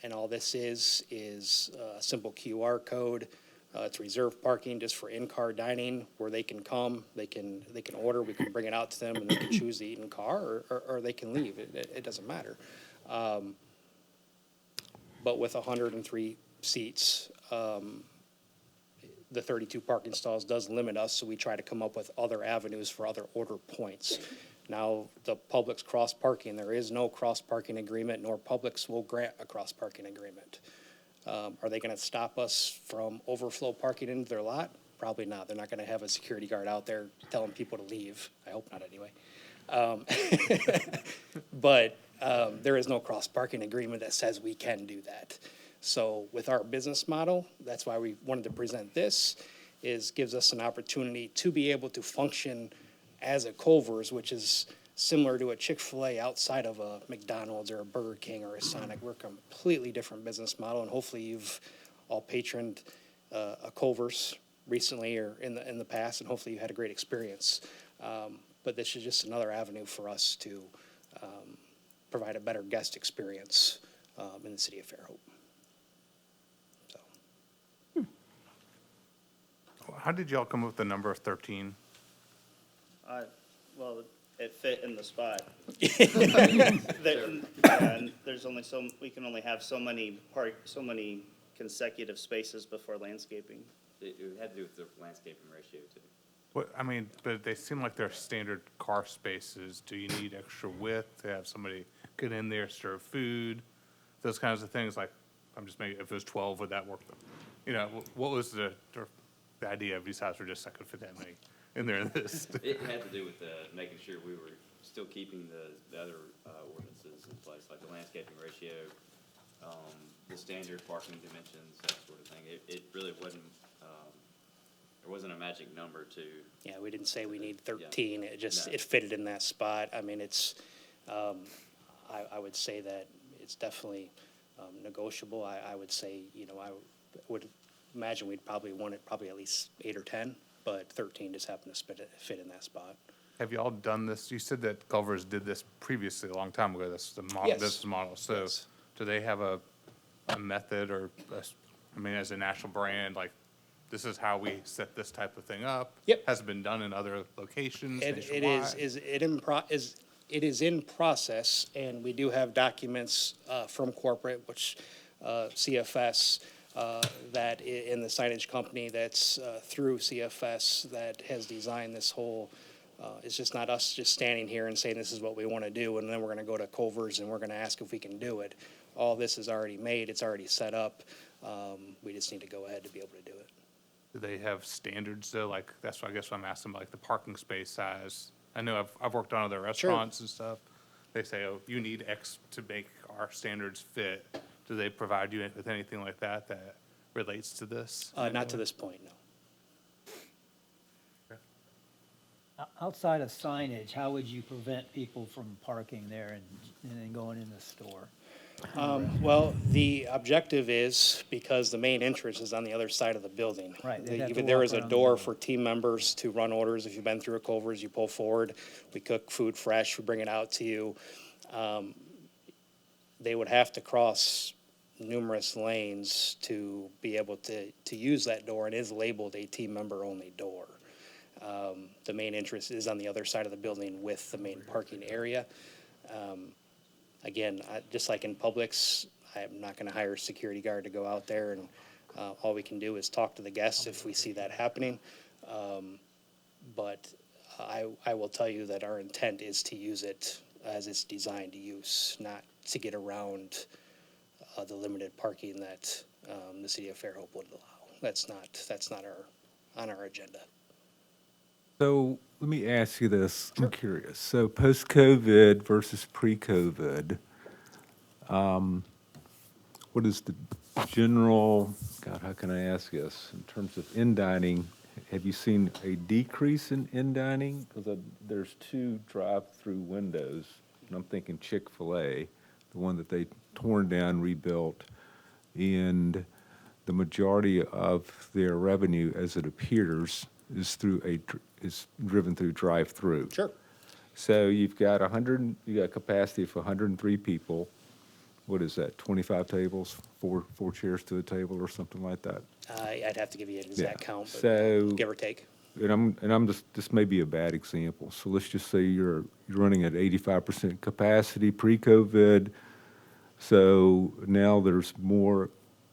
Speaker 9: And all this is a simple QR code. It's reserved parking just for in-car dining, where they can come, they can order, we can bring it out to them, and they can choose to eat in car, or they can leave. It doesn't matter. But with 103 seats, the 32 parking stalls does limit us, so we try to come up with other avenues for other order points. Now, the Publix cross-parking, there is no cross-parking agreement, nor Publix will grant a cross-parking agreement. Are they gonna stop us from overflow parking into their lot? Probably not. They're not gonna have a security guard out there telling people to leave. I hope not, anyway. But there is no cross-parking agreement that says we can do that. So with our business model, that's why we wanted to present this, gives us an opportunity to be able to function as a Culver's, which is similar to a Chick-fil-A outside of a McDonald's or a Burger King or a Sonic. We're a completely different business model, and hopefully you've all patroned a Culver's recently or in the past, and hopefully you had a great experience. But this is just another avenue for us to provide a better guest experience in the city of Fairhope.
Speaker 2: How did y'all come up with the number of 13?
Speaker 15: Well, it fit in the spot. And there's only we can only have so many consecutive spaces before landscaping.
Speaker 14: It had to do with the landscaping ratio too.
Speaker 2: What, I mean, but they seem like they're standard car spaces. Do you need extra width to have somebody get in there, serve food? Those kinds of things, like, I'm just making, if it was 12, would that work? You know, what was the idea of these houses were just I could fit that many in there in this?
Speaker 14: It had to do with making sure we were still keeping the other ordinances in place, like the landscaping ratio, the standard parking dimensions, that sort of thing. It really wasn't, there wasn't a magic number to.
Speaker 9: Yeah, we didn't say we need 13. It just, it fitted in that spot. I mean, it's, I would say that it's definitely negotiable. I would say, you know, I would imagine we'd probably want it probably at least 8 or 10, but 13 just happened to fit in that spot.
Speaker 2: Have you all done this? You said that Culver's did this previously a long time ago. That's the model,
Speaker 9: Yes.
Speaker 2: business model. So
Speaker 9: Yes.
Speaker 2: do they have a method or, I mean, as a national brand, like, this is how we set this type of thing up?
Speaker 9: Yep.
Speaker 2: Has it been done in other locations
Speaker 9: It
Speaker 2: nationwide?
Speaker 9: is in process, and we do have documents from corporate, which CFS, that in the signage company that's through CFS that has designed this whole, it's just not us just standing here and saying this is what we want to do, and then we're going to go to Culver's and we're going to ask if we can do it. All this is already made, it's already set up. We just need to go ahead to be able to do it.
Speaker 2: Do they have standards though? Like, that's why I guess I'm asking, like the parking space size. I know I've worked on other restaurants and stuff. They say, oh, you need X to make our standards fit. Do they provide you with anything like that that relates to this?
Speaker 9: Not to this point, no.
Speaker 10: Outside of signage, how would you prevent people from parking there and then going in the store?
Speaker 9: Well, the objective is, because the main entrance is on the other side of the building.
Speaker 10: Right, they'd have to
Speaker 9: There
Speaker 10: walk
Speaker 9: is a
Speaker 10: around the
Speaker 9: door
Speaker 10: building.
Speaker 9: for team members to run orders. If you've been through a Culver's, you pull forward. We cook food fresh, we bring it out to you. They would have to cross numerous lanes to be able to use that door, and it is labeled a team member only door. The main entrance is on the other side of the building with the main parking area.
Speaker 16: Again, just like in Publix, I'm not going to hire a security guard to go out there, and all we can do is talk to the guests if we see that happening. But I will tell you that our intent is to use it as it's designed to use, not to get around the limited parking that the city of Fairhope would allow. That's not on our agenda.
Speaker 3: So let me ask you this. I'm curious. So post-COVID versus pre-COVID, what is the general, God, how can I ask this? In terms of in-dining, have you seen a decrease in in-dining? Because there's 2 drive-through windows, and I'm thinking Chick-fil-A, the one that they torn down, rebuilt, and the majority of their revenue, as it appears, is driven through drive-through.
Speaker 16: Sure.
Speaker 3: So you've got capacity for 103 people. What is that, 25 tables, four chairs to a table or something like that?
Speaker 16: I'd have to give you an exact
Speaker 3: Yeah.
Speaker 16: count, but
Speaker 3: So-
Speaker 16: give or take.
Speaker 3: And I'm just, this may be a bad example. So let's just say you're running at 85% capacity pre-COVID. So now there's more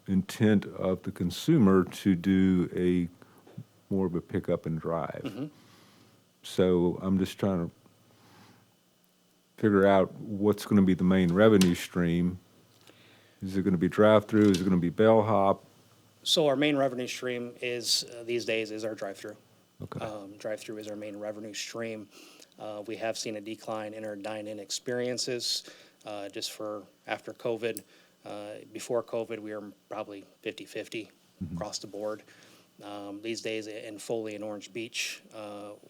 Speaker 3: intent of the consumer to do more of a pickup and drive.
Speaker 16: Mm-hmm.
Speaker 3: So I'm just trying to figure out what's going to be the main revenue stream. Is it going to be drive-through? Is it going to be bellhop?
Speaker 16: So our main revenue stream is, these days, is our drive-through.
Speaker 3: Okay.
Speaker 16: Drive-through is our main revenue stream. We have seen a decline in our dine-in experiences, just for after COVID. Before COVID, we were probably 50-50 across the board. These days in Foley and Orange Beach,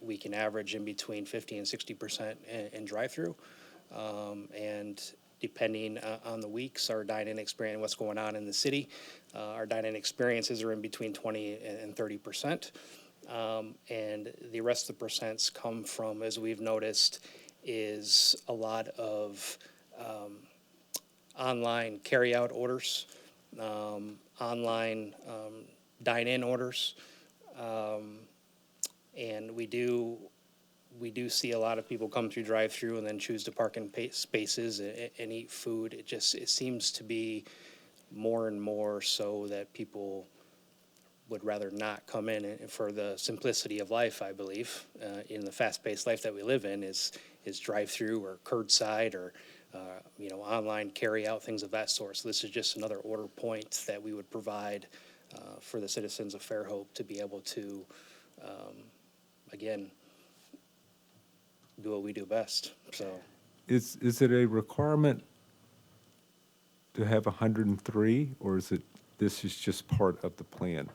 Speaker 16: we can average in between 50 and 60% in drive-through. And depending on the weeks, our dine-in experience, what's going on in the city, our dine-in experiences are in between 20 and 30%. And the rest of the percents come from, as we've noticed, is a lot of online carry-out orders, online dine-in orders, and we do see a lot of people come through drive-through and then choose to park in spaces and eat food. It seems to be more and more so that people would rather not come in, and for the simplicity of life, I believe, in the fast-paced life that we live in, is drive-through or curbside or online carry-out, things of that sort. So this is just another order point that we would provide for the citizens of Fairhope to be able to, again, do what we do best. So
Speaker 3: Is it a requirement to have 103, or this is just part of the plan?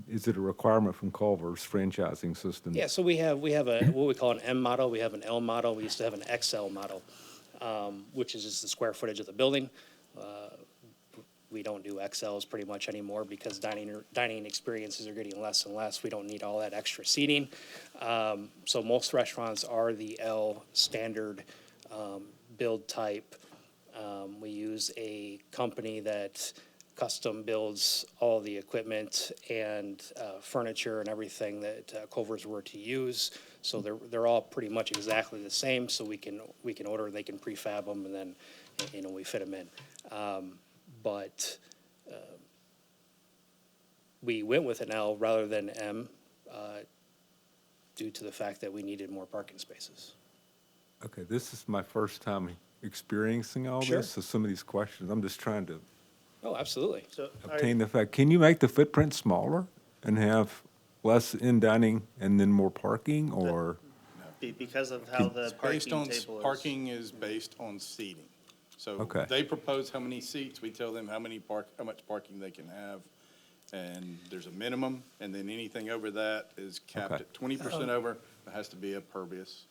Speaker 3: Is it a requirement from Culver's franchising system?
Speaker 16: yeah, so we have what we call an M model. We have an L model. We used to have an XL model, which is just the square footage of the building. We don't do XLs pretty much anymore because dining experiences are getting less and less. We don't need all that extra seating. So most restaurants are the L standard build type. We use a company that custom builds all the equipment and furniture and everything that Culver's were to use. So they're all pretty much exactly the same. So we can order, they can prefab them, and then we fit them in. But we went with an L rather than M due to the fact that we needed more parking spaces.
Speaker 3: Okay, this is my first time experiencing all
Speaker 16: Sure.
Speaker 3: this, so some of these questions, I'm just trying to
Speaker 16: Oh, absolutely.
Speaker 15: So
Speaker 3: obtain the fact. Can you make the footprint smaller and have less in-dining and then more parking, or?
Speaker 15: because of how the
Speaker 7: It's
Speaker 15: parking
Speaker 7: based on,
Speaker 15: table is.
Speaker 7: parking is based on seating. So
Speaker 3: Okay.
Speaker 7: they propose how many seats, we tell them how much parking they can have. And there's a minimum, and then anything over that is capped
Speaker 3: Okay.
Speaker 7: at 20% over, it has to be impervious.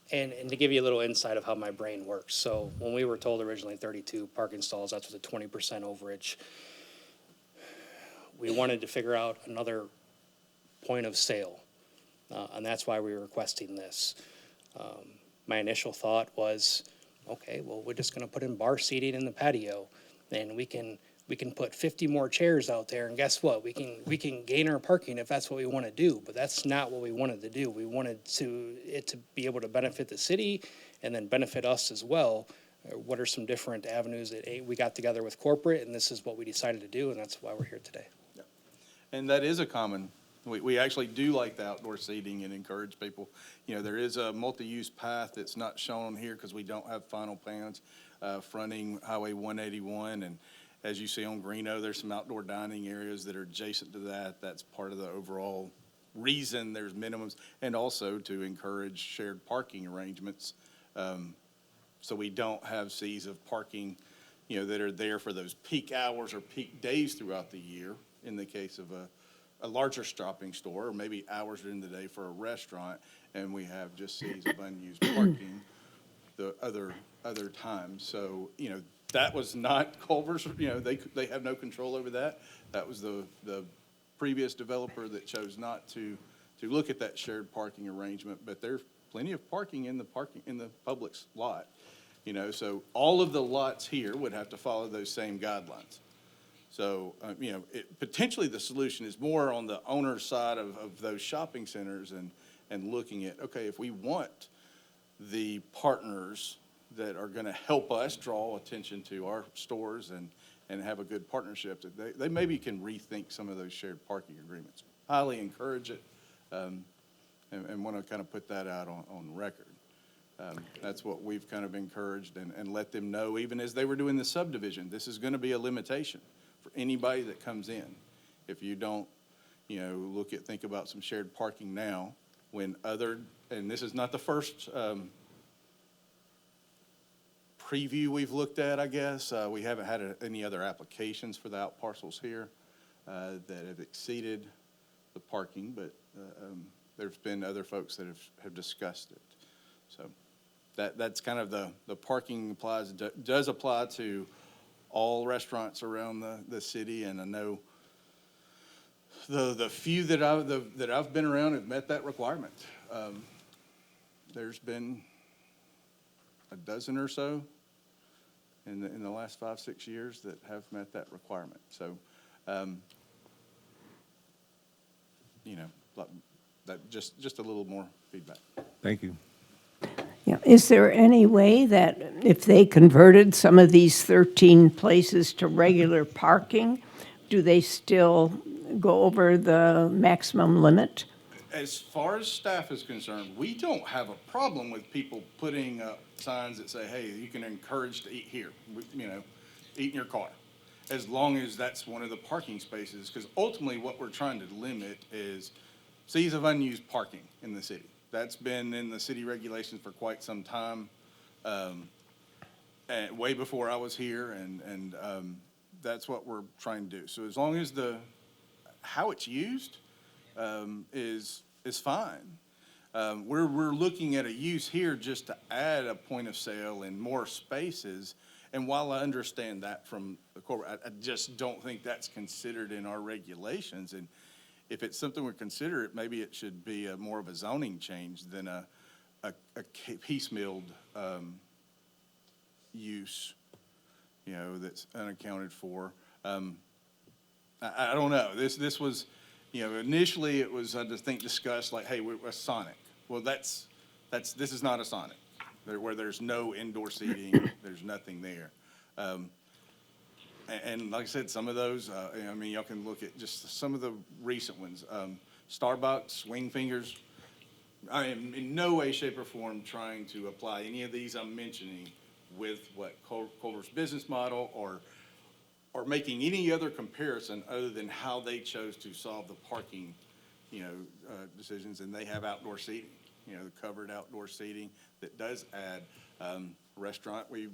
Speaker 16: And to give you a little insight of how my brain works, so when we were told originally 32 parking stalls, that's with a 20% overage. We wanted to figure out another point of sale, and that's why we were requesting this. My initial thought was, okay, well, we're just gonna put in bar seating in the patio, and we can put 50 more chairs out there, and guess what? We can gain our parking if that's what we want to do, but that's not what we wanted to do. We wanted it to be able to benefit the city and then benefit us as well, what are some different avenues that we got together with corporate, and this is what we decided to do, and that's why we're here today.
Speaker 7: And that is a common, we actually do like the outdoor seating and encourage people. You know, there is a multi-use path that's not shown here because we don't have final plans fronting Highway 181. And as you see on Greeno, there's some outdoor dining areas that are adjacent to that. That's part of the overall reason there's minimums, and also to encourage shared parking arrangements. So we don't have seas of parking, you know, that are there for those peak hours or peak days throughout the year in the case of a larger shopping store, or maybe hours during the day for a restaurant, and we have just seas of unused parking the other times. So, you know, that was not Culver's, you know, they have no control over that. That was the previous developer that chose not to look at that shared parking arrangement, but there's plenty of parking in the public's lot. You know, so all of the lots here would have to follow those same guidelines. So, you know, potentially the solution is more on the owner's side of those shopping centers and looking at, okay, if we want the partners that are going to help us draw attention to our stores and have a good partnership, that they maybe can rethink some of those shared parking agreements. Highly encourage it, and want to kind of put that out on record. That's what we've kind of encouraged and let them know, even as they were doing the subdivision, this is going to be a limitation for anybody that comes in. If you don't, you know, think about some shared parking now, when and this is not the first preview we've looked at, I guess. We haven't had any other applications for the out parcels here that have exceeded the parking, but there's been other folks that have discussed it. So that's kind of the parking does apply to all restaurants around the city, and I know the few that I've been around have met that requirement. There's been a dozen or so in the last 5-6 years that have met that requirement. So, you know, that just a little more feedback.
Speaker 3: Thank you.
Speaker 1: Yeah. Is there any way that if they converted some of these 13 places to regular parking, do they still go over the maximum limit?
Speaker 7: As far as staff is concerned, we don't have a problem with people putting up signs that say, hey, you can encourage to eat here, you know, eat in your car, as long as that's one of the parking spaces, because ultimately what we're trying to limit is seas of unused parking in the city. That's been in the city regulations for quite some time, and way before I was here, and that's what we're trying to do. So as long as how it's used is fine. We're looking at a use here just to add a point of sale and more spaces. And while I understand that from the corporate, I just don't think that's considered in our regulations. And if it's something we consider, maybe it should be more of a zoning change than a piecemealed use, you know, that's unaccounted for. I don't know. This was, you know, initially it was, I just think, discussed like, hey, we're a Sonic. Well, this is not a Sonic, where there's no indoor seating, there's nothing there. And like I said, some of those, I mean, y'all can look at just some of the recent ones. Starbucks, Wing Fingers. I am in no way, shape, or form trying to apply any of these I'm mentioning with what Culver's business model or making any other comparison other than how they chose to solve the parking, you know, decisions. And they have outdoor seating, you know, the covered outdoor seating that does add. Restaurant we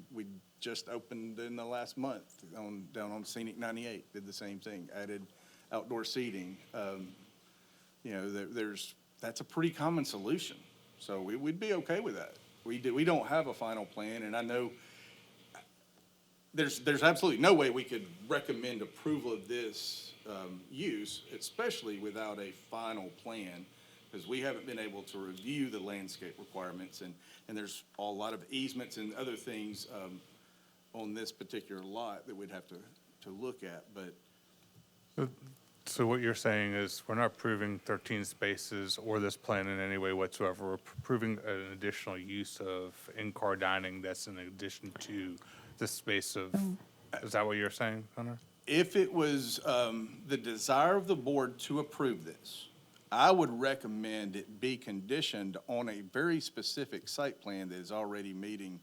Speaker 7: just opened in the last month down on Scenic 98 did the same thing, added outdoor seating. You know, that's a pretty common solution, so we'd be okay with that. We don't have a final plan, and I know there's absolutely no way we could recommend approval of this use, especially without a final plan, because we haven't been able to review the landscape requirements, and there's a lot of easements and other things on this particular lot that we'd have to look at. But
Speaker 2: So what you're saying is we're not approving 13 spaces or this plan in any way whatsoever. We're approving an additional use of in-car dining that's in addition to the space of, is that what you're saying, Hunter?
Speaker 7: If it was the desire of the board to approve this, I would recommend it be conditioned on a very specific site plan that is already meeting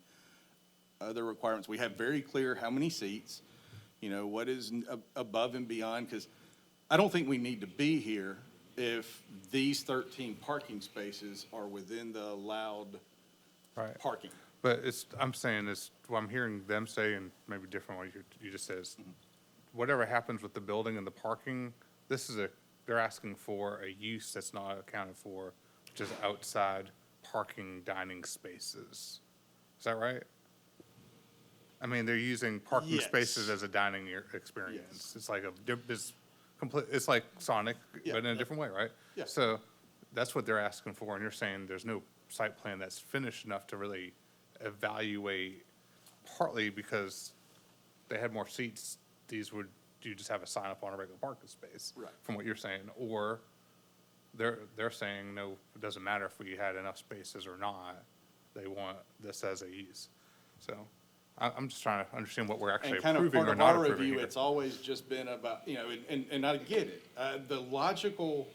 Speaker 7: other requirements. We have very clear how many seats, what is above and beyond, because I don't think we need to be here if these 13 parking spaces are within the allowed
Speaker 2: Right.
Speaker 7: parking.
Speaker 2: But I'm saying is, what I'm hearing them say, and maybe different what you just said, is whatever happens with the building and the parking, they're asking for a use that's not accounted for, which is outside parking dining spaces. Is that right? I mean, they're using parking
Speaker 7: Yes.
Speaker 2: spaces as a dining experience. It's like it's like Sonic,
Speaker 7: Yeah,
Speaker 2: but in a
Speaker 7: yeah.
Speaker 2: different way, right?
Speaker 7: Yeah.
Speaker 2: So that's what they're asking for, and you're saying there's no site plan that's finished enough to really evaluate, partly because they had more seats, you just have a sign up on a regular parking space.
Speaker 7: Right.
Speaker 2: From what you're saying, or they're saying, no, it doesn't matter if we had enough spaces or not, they want this as a use. So I'm just trying to understand what we're actually
Speaker 7: And kind of
Speaker 2: approving
Speaker 7: part
Speaker 2: or
Speaker 7: of
Speaker 2: not
Speaker 7: our
Speaker 2: approving
Speaker 7: review,
Speaker 2: here.
Speaker 7: it's always just been about, and I get it. The logical,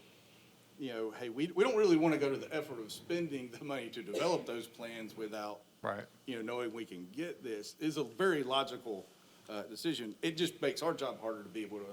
Speaker 7: hey, we don't really want to go to the effort of spending the money to develop those plans without,
Speaker 2: Right.
Speaker 7: knowing we can get this is a very logical decision. It just makes our job harder to be able to,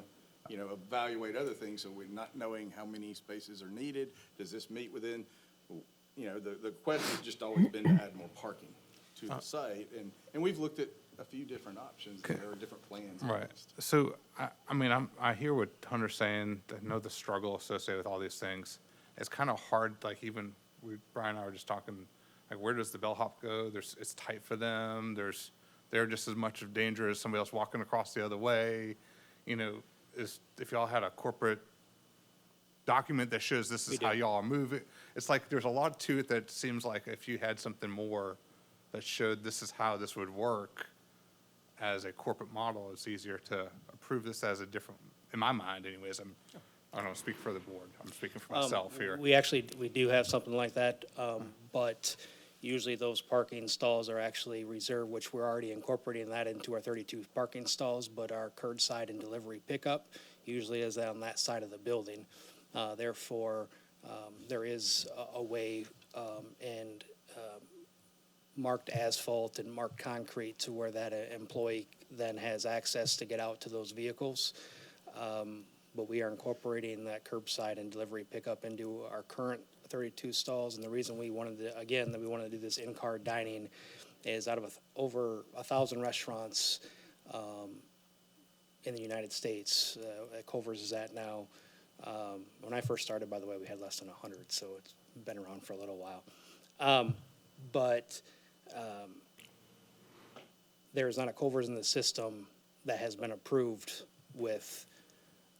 Speaker 7: evaluate other things. So we're not knowing how many spaces are needed. Does this meet within, the quest has just always been to add more parking to the site. And we've looked at a few different options. There are different plans.
Speaker 2: Right. So, I mean, I hear what Hunter's saying. I know the struggle associated with all these things. It's kind of hard, like even Brian and I were just talking, like where does the bellhop go? It's tight for them. They're just as much of danger as somebody else walking across the other way. If y'all had a corporate document that shows this is how y'all are moving, it's like there's a lot to it that seems like if you had something more that showed this is how this would work as a corporate model, it's easier to approve this as a different, in my mind anyways. I don't speak for the board. I'm speaking for myself here.
Speaker 16: We do have something like that, but usually those parking stalls are actually reserved, which we're already incorporating that into our 32 parking stalls, but our curbside and delivery pickup usually is on that side of the building. Therefore, there is a way and marked asphalt and marked concrete to where that employee then has access to get out to those vehicles. But we are incorporating that curbside and delivery pickup into our current 32 stalls. And the reason we wanted to do this in-car dining is out of over 1,000 restaurants in the United States, Culver's is at now. When I first started, by the way, we had less than 100, so it's been around for a little while. But there is not a Culver's in the system that has been approved with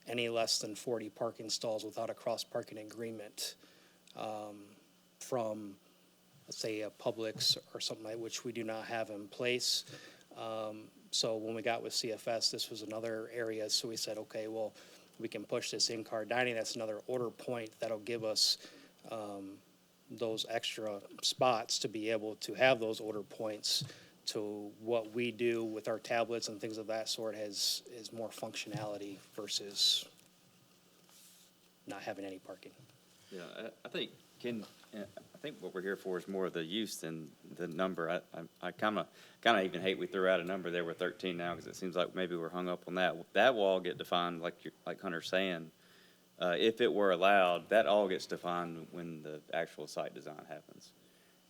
Speaker 16: any less than 40 parking stalls without a cross-parking agreement from, let's say, a Publix or something like which we do not have in place. So when we got with CFS, this was another area, so we said, okay, well, we can push this in-car dining. That's another order point that'll give us those extra spots to be able to have those order points to what we do with our tablets and things of that sort is more functionality versus not having any parking.
Speaker 14: Yeah, I think what we're here for is more of the use than the number. I kind of even hate we threw out a number there with 13 now because it seems like maybe we're hung up on that. That will all get defined like Hunter's saying. If it were allowed, that all gets defined when the actual site design happens.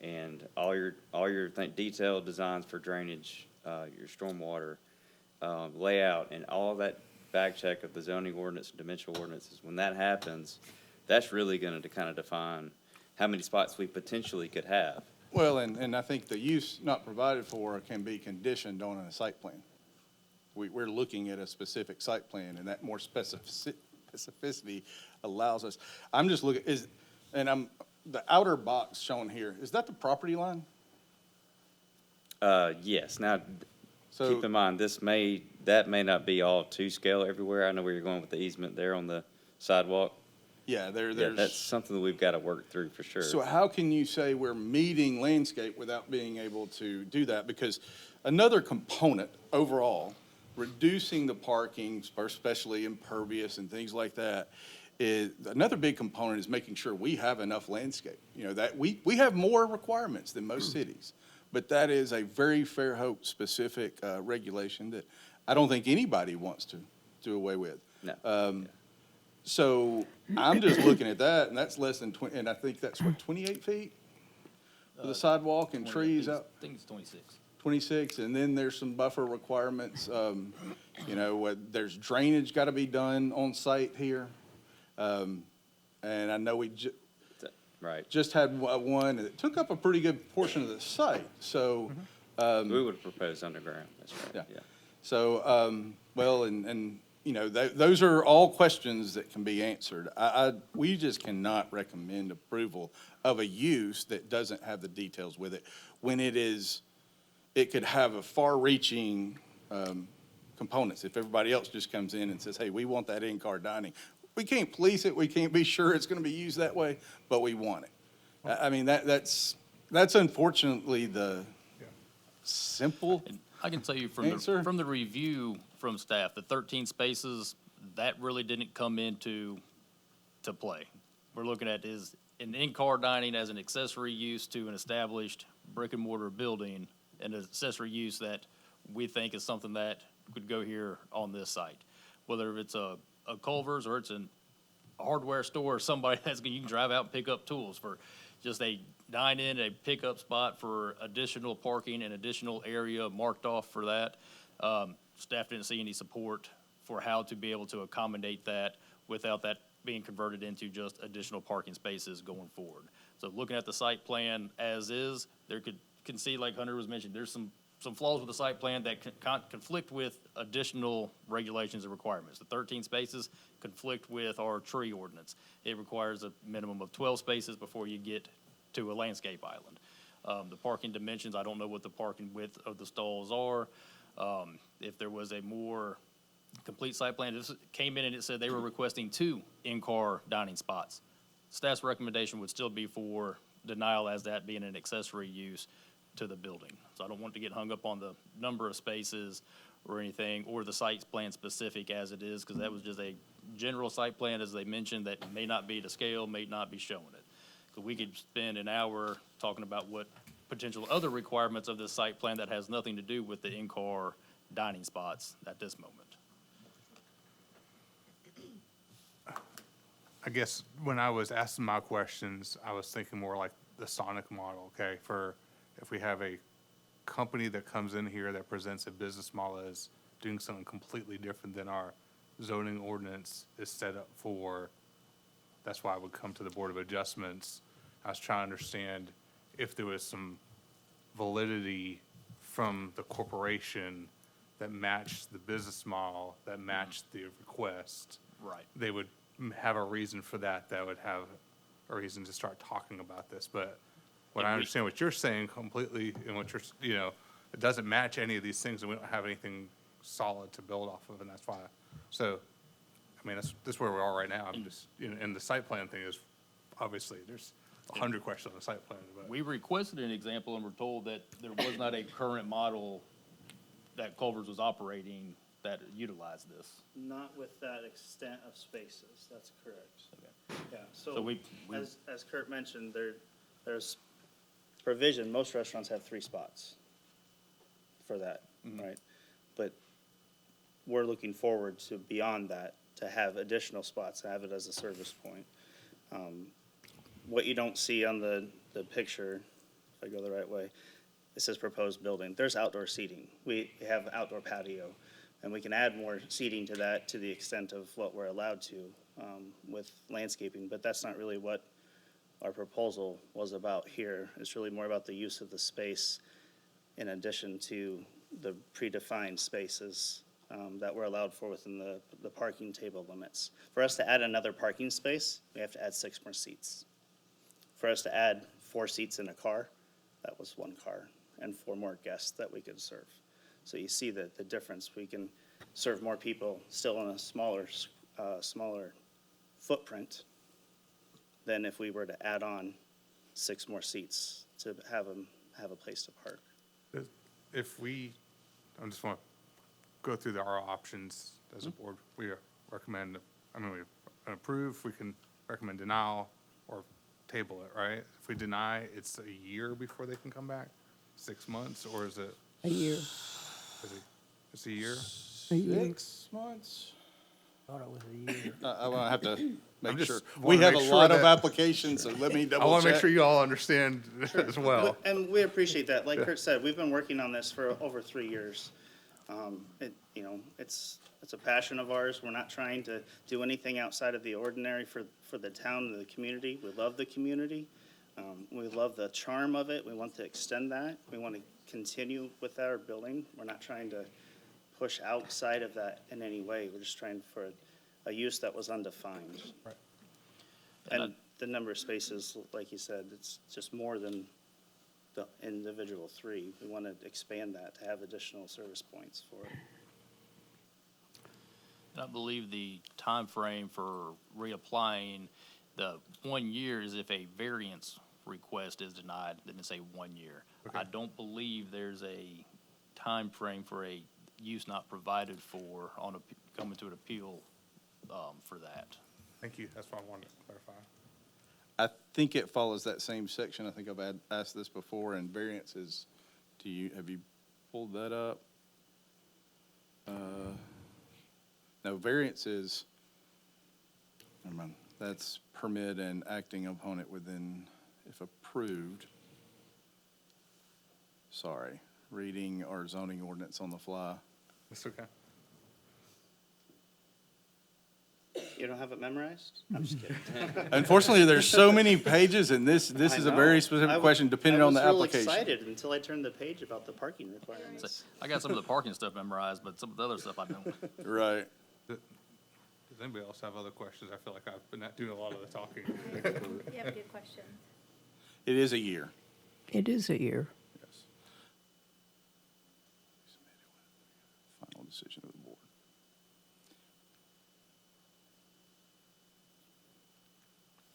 Speaker 14: And all your detailed designs for drainage, your stormwater, layout, and all that back check of the zoning ordinance and dimensional ordinances, when that happens, that's really going to kind of define how many spots we potentially could have.
Speaker 7: Well, and I think the use not provided for can be conditioned on a site plan. We're looking at a specific site plan, and that more specificity allows us. I'm just looking, the outer box shown here, is that the property line?
Speaker 14: Yes. Now,
Speaker 7: So-
Speaker 14: keep in mind, that may not be all to scale everywhere. I know where you're going with the easement there on the sidewalk.
Speaker 7: Yeah,
Speaker 14: Yeah,
Speaker 7: there's.
Speaker 14: that's something that we've got to work through for sure.
Speaker 7: So how can you say we're meeting landscape without being able to do that? Because another component overall, reducing the parking, especially impervious and things like that, is, another big component is making sure we have enough landscape. You know, that we have more requirements than most cities, but that is a very Fairhope specific regulation that I don't think anybody wants to do away with.
Speaker 14: No.
Speaker 7: So I'm just looking at that, and that's less than 20, and I think that's what, 28 feet? For the sidewalk and trees out,
Speaker 6: I think it's 26.
Speaker 7: 26, and then there's some buffer requirements. You know, there's drainage got to be done on site here. And I know we
Speaker 14: Right.
Speaker 7: just had one that took up a pretty good portion of the site, so.
Speaker 14: We would have proposed underground, that's right, yeah.
Speaker 7: So, well, and, you know, those are all questions that can be answered. We just cannot recommend approval of a use that doesn't have the details with it, when it could have a far-reaching, components. If everybody else just comes in and says, hey, we want that in-car dining, we can't police it, we can't be sure it's gonna be used that way, but we want it. I mean, that's unfortunately the simple.
Speaker 6: I can tell you
Speaker 7: Answer?
Speaker 6: from the review from staff, the 13 spaces, that really didn't come into play. We're looking at is an in-car dining as an accessory use to an established brick and mortar building, and an accessory use that we think is something that could go here on this site. Whether it's a Culver's or it's a hardware store or somebody you can drive out and pick up tools for just a dine-in, a pickup spot for additional parking and additional area marked off for that. Staff didn't see any support for how to be able to accommodate that without that being converted into just additional parking spaces going forward. So looking at the site plan as is, can see, like Hunter was mentioning, there's some flaws with the site plan that conflict with additional regulations and requirements. The 13 spaces conflict with our tree ordinance. It requires a minimum of 12 spaces before you get to a landscape island. The parking dimensions, I don't know what the parking width of the stalls are. If there was a more complete site plan, this came in and it said they were requesting 2 in-car dining spots. Staff's recommendation would still be for denial as that being an accessory use to the building. So I don't want to get hung up on the number of spaces or anything, or the site plan specific as it is, because that was just a general site plan, as they mentioned, that may not be to scale, may not be showing it. So we could spend an hour talking about what potential other requirements of this site plan that has nothing to do with the in-car dining spots at this moment.
Speaker 2: I guess when I was asking my questions, I was thinking more like the Sonic model, okay? For if we have a company that comes in here that presents a business model as doing something completely different than our zoning ordinance is set up for, that's why I would come to the Board of Adjustments. I was trying to understand if there was some validity from the corporation that matched the business model, that matched the request.
Speaker 6: Right.
Speaker 2: They would have a reason for that, that would have a reason to start talking about this. But what I understand what you're saying completely, and what you're, you know, it doesn't match any of these things, and we don't have anything solid to build off of, and that's why. So, I mean, that's where we are right now. I'm just, you know, and the site plan thing is, obviously, there's 100 questions on the site plan, but.
Speaker 6: We requested an example and were told that there was not a current model that Culver's was operating that utilized this.
Speaker 15: Not with that extent of spaces, that's correct. Yeah,
Speaker 6: So
Speaker 15: so
Speaker 6: we-
Speaker 15: as Kurt mentioned, there's provision, most restaurants have 3 spots for that, right? But we're looking forward to beyond that, to have additional spots, to have it as a service point. What you don't see on the picture, if I go the right way, it says proposed building. There's outdoor seating. We have outdoor patio, and we can add more seating to that to the extent of what we're allowed to with landscaping, but that's not really what our proposal was about here. It's really more about the use of the space in addition to the predefined spaces that we're allowed for within the parking table limits. For us to add another parking space, we have to add 6 more seats. For us to add 4 seats in a car, that was 1 car, and 4 more guests that we could serve. So you see the difference. We can serve more people still in a smaller footprint than if we were to add on 6 more seats to have them have a place to park.
Speaker 2: If we, I just want to go through our options as a board. We recommend, we approve, we can recommend denial or table it, right? If we deny, it's a year before they can come back? 6 months, or is it?
Speaker 1: A year.
Speaker 2: It's a year?
Speaker 1: A year.
Speaker 7: 6 months?
Speaker 10: Thought it was a year.
Speaker 7: I will have to make
Speaker 2: just
Speaker 7: sure.
Speaker 2: wanna
Speaker 7: We have a
Speaker 2: make sure
Speaker 7: lot of
Speaker 2: that-
Speaker 7: applications, so let me double check.
Speaker 2: I want to make sure you all understand as well.
Speaker 15: And we appreciate that. Like Kurt said, we've been working on this for over 3 years. It's a passion of ours. We're not trying to do anything outside of the ordinary for the town and the community. We love the community. We love the charm of it. We want to extend that. We want to continue with our building. We're not trying to push outside of that in any way. We're just trying for a use that was undefined.
Speaker 2: Right.
Speaker 15: And the number of spaces, like you said, it's just more than the individual 3. We want to expand that to have additional service points for it.
Speaker 6: I believe the time frame for reapplying, the 1 year is if a variance request is denied, then it's a 1 year.
Speaker 2: Okay.
Speaker 6: I don't believe there's a time frame for a use not provided for on coming to an appeal for that.
Speaker 2: Thank you. That's what I wanted to clarify.
Speaker 7: I think it follows that same section. I think I've asked this before, and variances, have you pulled that up? No, variances, never mind, that's permit and acting upon it within, if approved. Sorry, reading our zoning ordinance on the fly.
Speaker 2: That's okay.
Speaker 15: You don't have it memorized? I'm just kidding.
Speaker 7: Unfortunately, there's so many pages, and this is a very specific question depending on the application.
Speaker 15: I was real excited until I turned the page about the parking requirements.
Speaker 6: I got some of the parking stuff memorized, but some of the other stuff I don't.
Speaker 7: Right.
Speaker 2: Does anybody else have other questions? I feel like I've been doing a lot of the talking.
Speaker 4: You have a good question.
Speaker 7: It is a year.
Speaker 1: It is a year.
Speaker 7: Yes. Final decision of the board.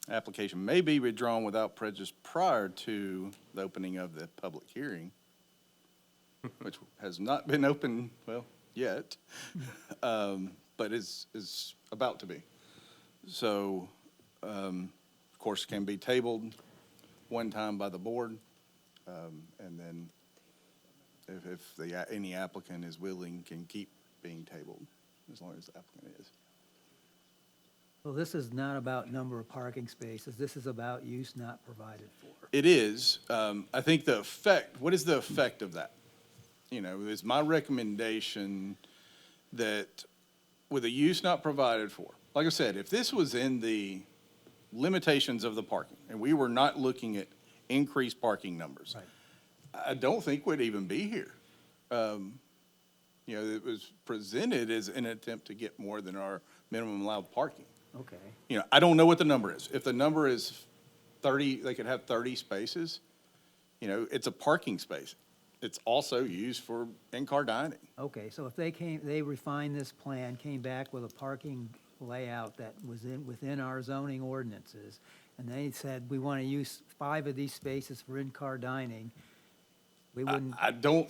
Speaker 7: Application may be withdrawn without prejudice prior to the opening of the public hearing, which has not been open, well, yet, but is about to be. So, of course, can be tabled one time by the board, and then if any applicant is willing, can keep being tabled, as long as the applicant is.
Speaker 10: Well, this is not about number of parking spaces. This is about use not provided for.
Speaker 7: It is. I think the effect, what is the effect of that? Is my recommendation that with a use not provided for, like I said, if this was in the limitations of the parking, and we were not looking at increased parking numbers,
Speaker 10: Right.
Speaker 7: I don't think we'd even be here. It was presented as an attempt to get more than our minimum allowed parking.
Speaker 10: Okay.
Speaker 7: I don't know what the number is. If the number is 30, they could have 30 spaces, it's a parking space. It's also used for in-car dining.
Speaker 10: Okay, so if they refined this plan, came back with a parking layout that was within our zoning ordinances, and they said, we want to use 5 of these spaces for in-car dining, we wouldn't.
Speaker 7: I don't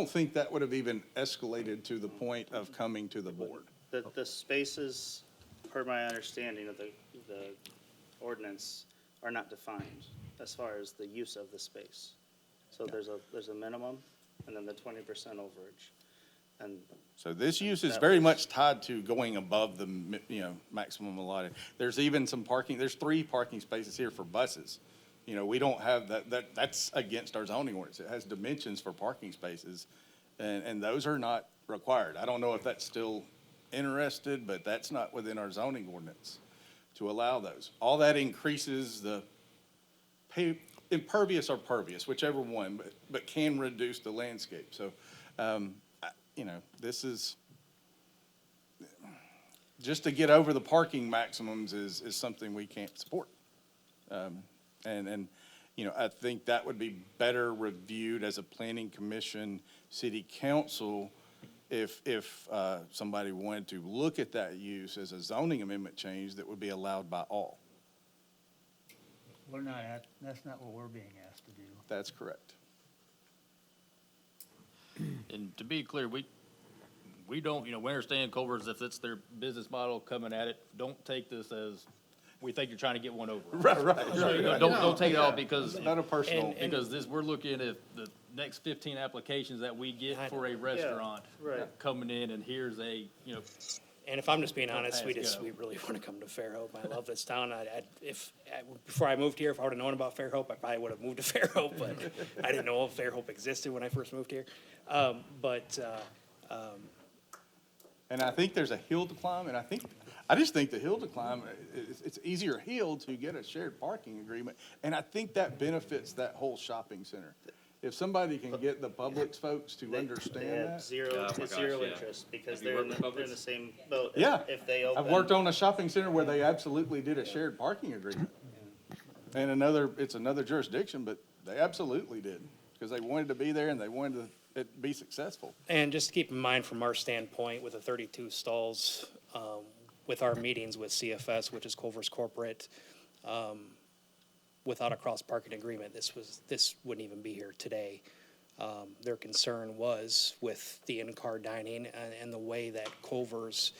Speaker 7: think that would have even escalated to the point of coming to the board.
Speaker 15: The spaces, per my understanding of the ordinance, are not defined as far as the use of the space. So there's a minimum, and then the 20% overage. And
Speaker 7: So this use is very much tied to going above the, maximum allotted. There's even some parking, there's 3 parking spaces here for buses. We don't have that's against our zoning ordinance. It has dimensions for parking spaces, and those are not required. I don't know if that's still interested, but that's not within our zoning ordinance to allow those. All that increases the impervious or pervious, whichever one, but can reduce the landscape. So, this is, just to get over the parking maximums is something we can't support. I think that would be better reviewed as a planning commission, city council, if somebody wanted to look at that use as a zoning amendment change that would be allowed by all.
Speaker 10: That's not what we're being asked to do.
Speaker 7: That's correct.
Speaker 6: And to be clear, we don't, we understand Culver's, if it's their business model coming at it, don't take this as, we think you're trying to get one over.
Speaker 7: Right.
Speaker 6: Don't take it all because.
Speaker 7: Not a personal.
Speaker 6: Because we're looking at the next 15 applications that we get for a restaurant
Speaker 15: right.
Speaker 6: coming in, and here's a,
Speaker 16: And if I'm just being honest, we
Speaker 6: Pass go.
Speaker 16: really want to come to Fairhope. I love this town. Before I moved here, if I would've known about Fairhope, I probably would've moved to Fairhope, but I didn't know if Fairhope existed when I first moved here.
Speaker 7: And I think there's a hill to climb, and I just think the hill to climb, it's easier hill to get a shared parking agreement, and I think that benefits that whole shopping center. If somebody can get the Publix folks to
Speaker 15: They
Speaker 7: understand
Speaker 15: have
Speaker 7: that.
Speaker 15: zero,
Speaker 14: Oh my
Speaker 15: it's zero
Speaker 14: gosh, yeah.
Speaker 15: interest because
Speaker 14: Have you
Speaker 15: they're in
Speaker 14: worked with
Speaker 15: they're in
Speaker 14: Publix?
Speaker 15: the same boat.
Speaker 7: Yeah.
Speaker 15: If they open.
Speaker 7: I've worked on a shopping center where they absolutely did a shared parking agreement. And it's another jurisdiction, but they absolutely did, because they wanted to be there and they wanted it to be successful.
Speaker 16: And just keep in mind from our standpoint with the 32 stalls, with our meetings with CFS, which is Culver's Corporate, without a cross-parking agreement, this wouldn't even be here today. Their concern was with the in-car dining and the way that Culver's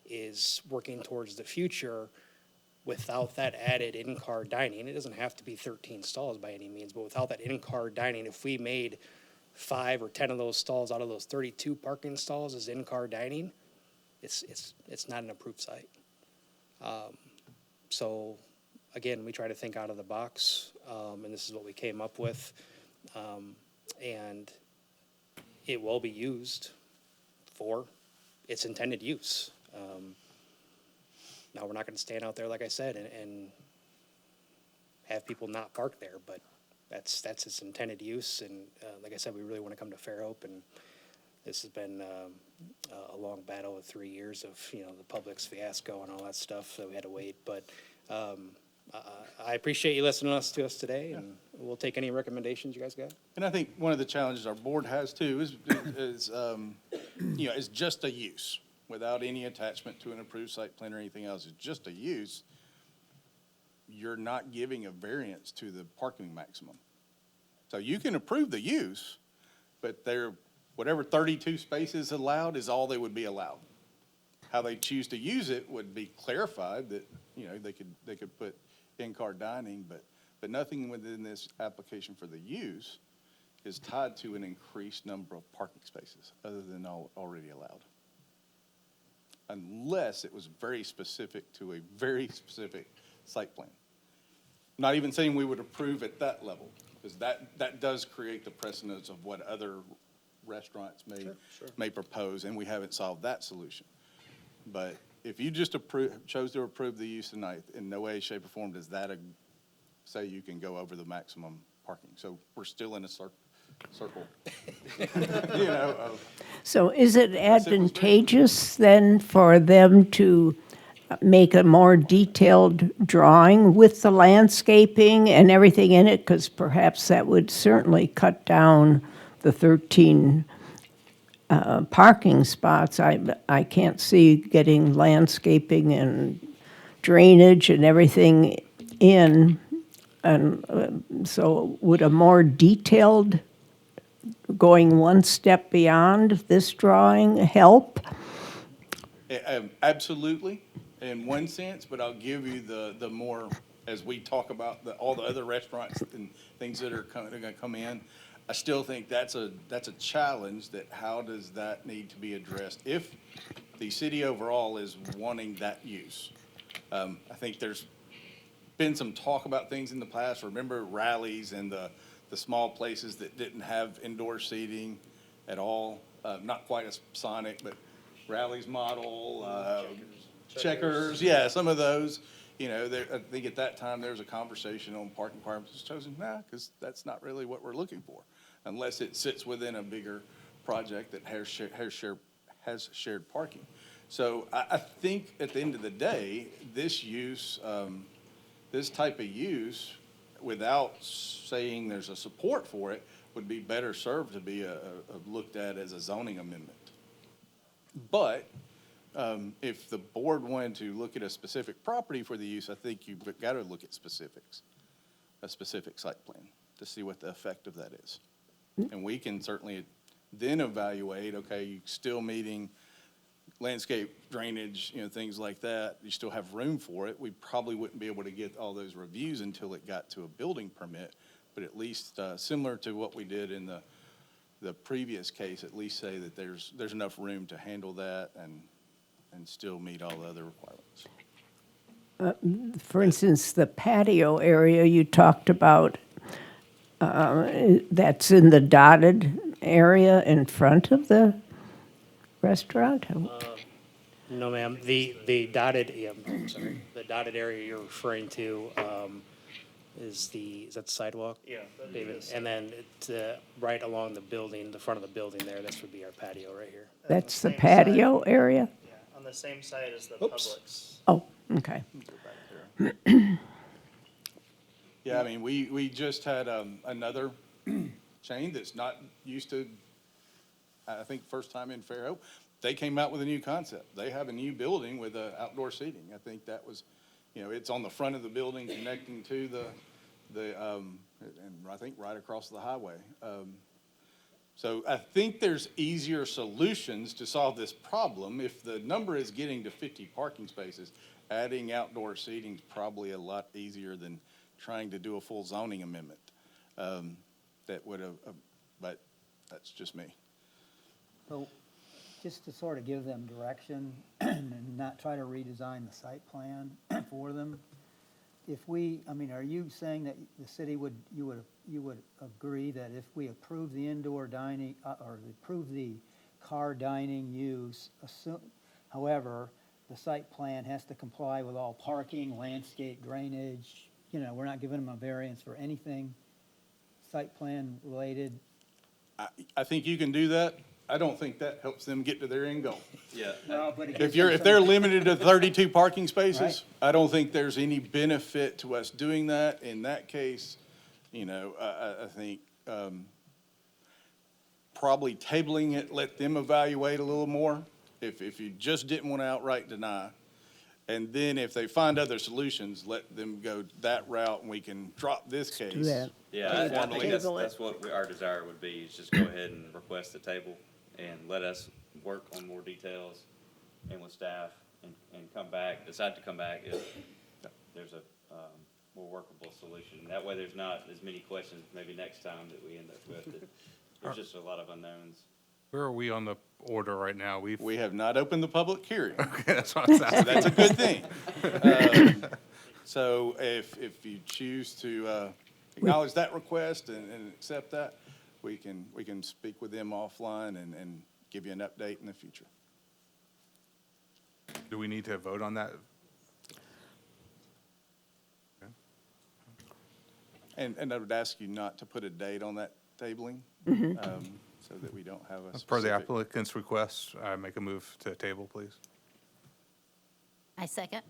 Speaker 16: is working towards the future. Without that added in-car dining, it doesn't have to be 13 stalls by any means, but without that in-car dining, if we made 5 or 10 of those stalls out of those 32 parking stalls as in-car dining, it's not an approved site. So again, we try to think out of the box, and this is what we came up with. And it will be used for its intended use. Now, we're not gonna stand out there, like I said, and have people not park there, but that's its intended use, and, like I said, we really wanna come to Fairhope, and this has been, a long battle of 3 years of, the Publix fiasco and all that stuff, so we had to wait, but, I appreciate you listening to us today, and we'll take any recommendations you guys got.
Speaker 7: And I think one of the challenges our board has too is just a use, without any attachment to an approved site plan or anything else. It's just a use. You're not giving a variance to the parking maximum. So you can approve the use, but whatever 32 spaces allowed is all they would be allowed. How they choose to use it would be clarified that, they could put in-car dining, but nothing within this application for the use is tied to an increased number of parking spaces other than already allowed. Unless it was very specific to a very specific site plan. Not even saying we would approve at that level, because that does create the precedence of what other restaurants may propose, and we haven't solved that solution. But if you just chose to approve the use tonight, in no way, shape, or form does that say you can go over the maximum parking. So we're still in a circle.
Speaker 1: So is it advantageous then for them to make a more detailed drawing with the landscaping and everything in it? Because perhaps that would certainly cut down the 13 parking spots. I can't see getting landscaping and drainage and everything in. And so would a more detailed, going one step beyond this drawing help?
Speaker 7: Absolutely, in one sense, but I'll give you the more, as we talk about all the other restaurants and things that are going to come in, I still think that's a challenge, that how does that need to be addressed if the city overall is wanting that use? I think there's been some talk about things in the past. Remember rallies and the small places that didn't have indoor seating at all, not quite as Sonic, but Rally's model, Checkers, yeah, some of those. I think at that time there was a conversation on parking requirements. Was chosen, because that's not really what we're looking for, unless it sits within a bigger project that has shared parking. So I think at the end of the day, this use, this type of use, without saying there's a support for it, would be better served to be looked at as a zoning amendment. But if the board wanted to look at a specific property for the use, I think you've got to look at specifics, a specific site plan, to see what the effect of that is. And we can certainly then evaluate, okay, you still meeting landscape drainage, things like that. You still have room for it. We probably wouldn't be able to get all those reviews until it got to a building permit, but at least similar to what we did in the previous case, at least say that there's enough room to handle that and still meet all the other requirements.
Speaker 1: For instance, the patio area you talked about, that's in the dotted area in front of the restaurant?
Speaker 16: No, ma'am. The dotted, I'm sorry, the dotted area you're referring to is that the sidewalk?
Speaker 15: Yeah.
Speaker 16: David? And then it's right along the building, the front of the building there, this would be our patio right here.
Speaker 1: That's the
Speaker 15: same
Speaker 1: patio area?
Speaker 15: Yeah, on the same side as the
Speaker 7: Oops.
Speaker 15: Publix.
Speaker 1: Oh, okay.
Speaker 7: Yeah, I mean, we just had another chain that's not used to, I think, first time in Fairhope. They came out with a new concept. They have a new building with outdoor seating. I think that was, it's on the front of the building connecting to and I think right across the highway. So I think there's easier solutions to solve this problem. If the number is getting to 50 parking spaces, adding outdoor seating is probably a lot easier than trying to do a full zoning amendment. That would have, but that's just me.
Speaker 10: So, just to sort of give them direction and not try to redesign the site plan for them, are you saying that the city you would agree that if we approve the indoor dining, or approve the car dining use, however, the site plan has to comply with all parking, landscape, drainage, we're not giving them a variance for anything site plan related?
Speaker 7: I think you can do that. I don't think that helps them get to their end goal.
Speaker 14: Yeah.
Speaker 10: No, but it gives
Speaker 7: If
Speaker 10: them
Speaker 7: they're
Speaker 10: some-
Speaker 7: limited to 32 parking spaces,
Speaker 10: Right.
Speaker 7: I don't think there's any benefit to us doing that. In that case, I think probably tabling it, let them evaluate a little more. If you just didn't want to outright deny. And then if they find other solutions, let them go that route and we can drop this case.
Speaker 1: Do that.
Speaker 14: Yeah, I think
Speaker 1: Table it.
Speaker 14: that's what our desire would be, is just go ahead and request the table and let us work on more details and with staff and decide to come back if there's a more workable solution. That way there's not as many questions maybe next time that we end up with. There's just a lot of unknowns.
Speaker 2: Where are we on the order right now?
Speaker 7: We have not opened the public hearing.
Speaker 2: Okay, that's what I was
Speaker 7: So
Speaker 2: asking.
Speaker 7: that's a good thing. So if you choose to acknowledge that request and accept that, we can speak with them offline and give you an update in the future.
Speaker 2: Do we need to vote on that?
Speaker 7: And I would ask you not to put a date on that tabling, so that we don't have a
Speaker 2: Per the
Speaker 7: specific.
Speaker 2: applicant's request, I make a move to table, please.
Speaker 4: I second.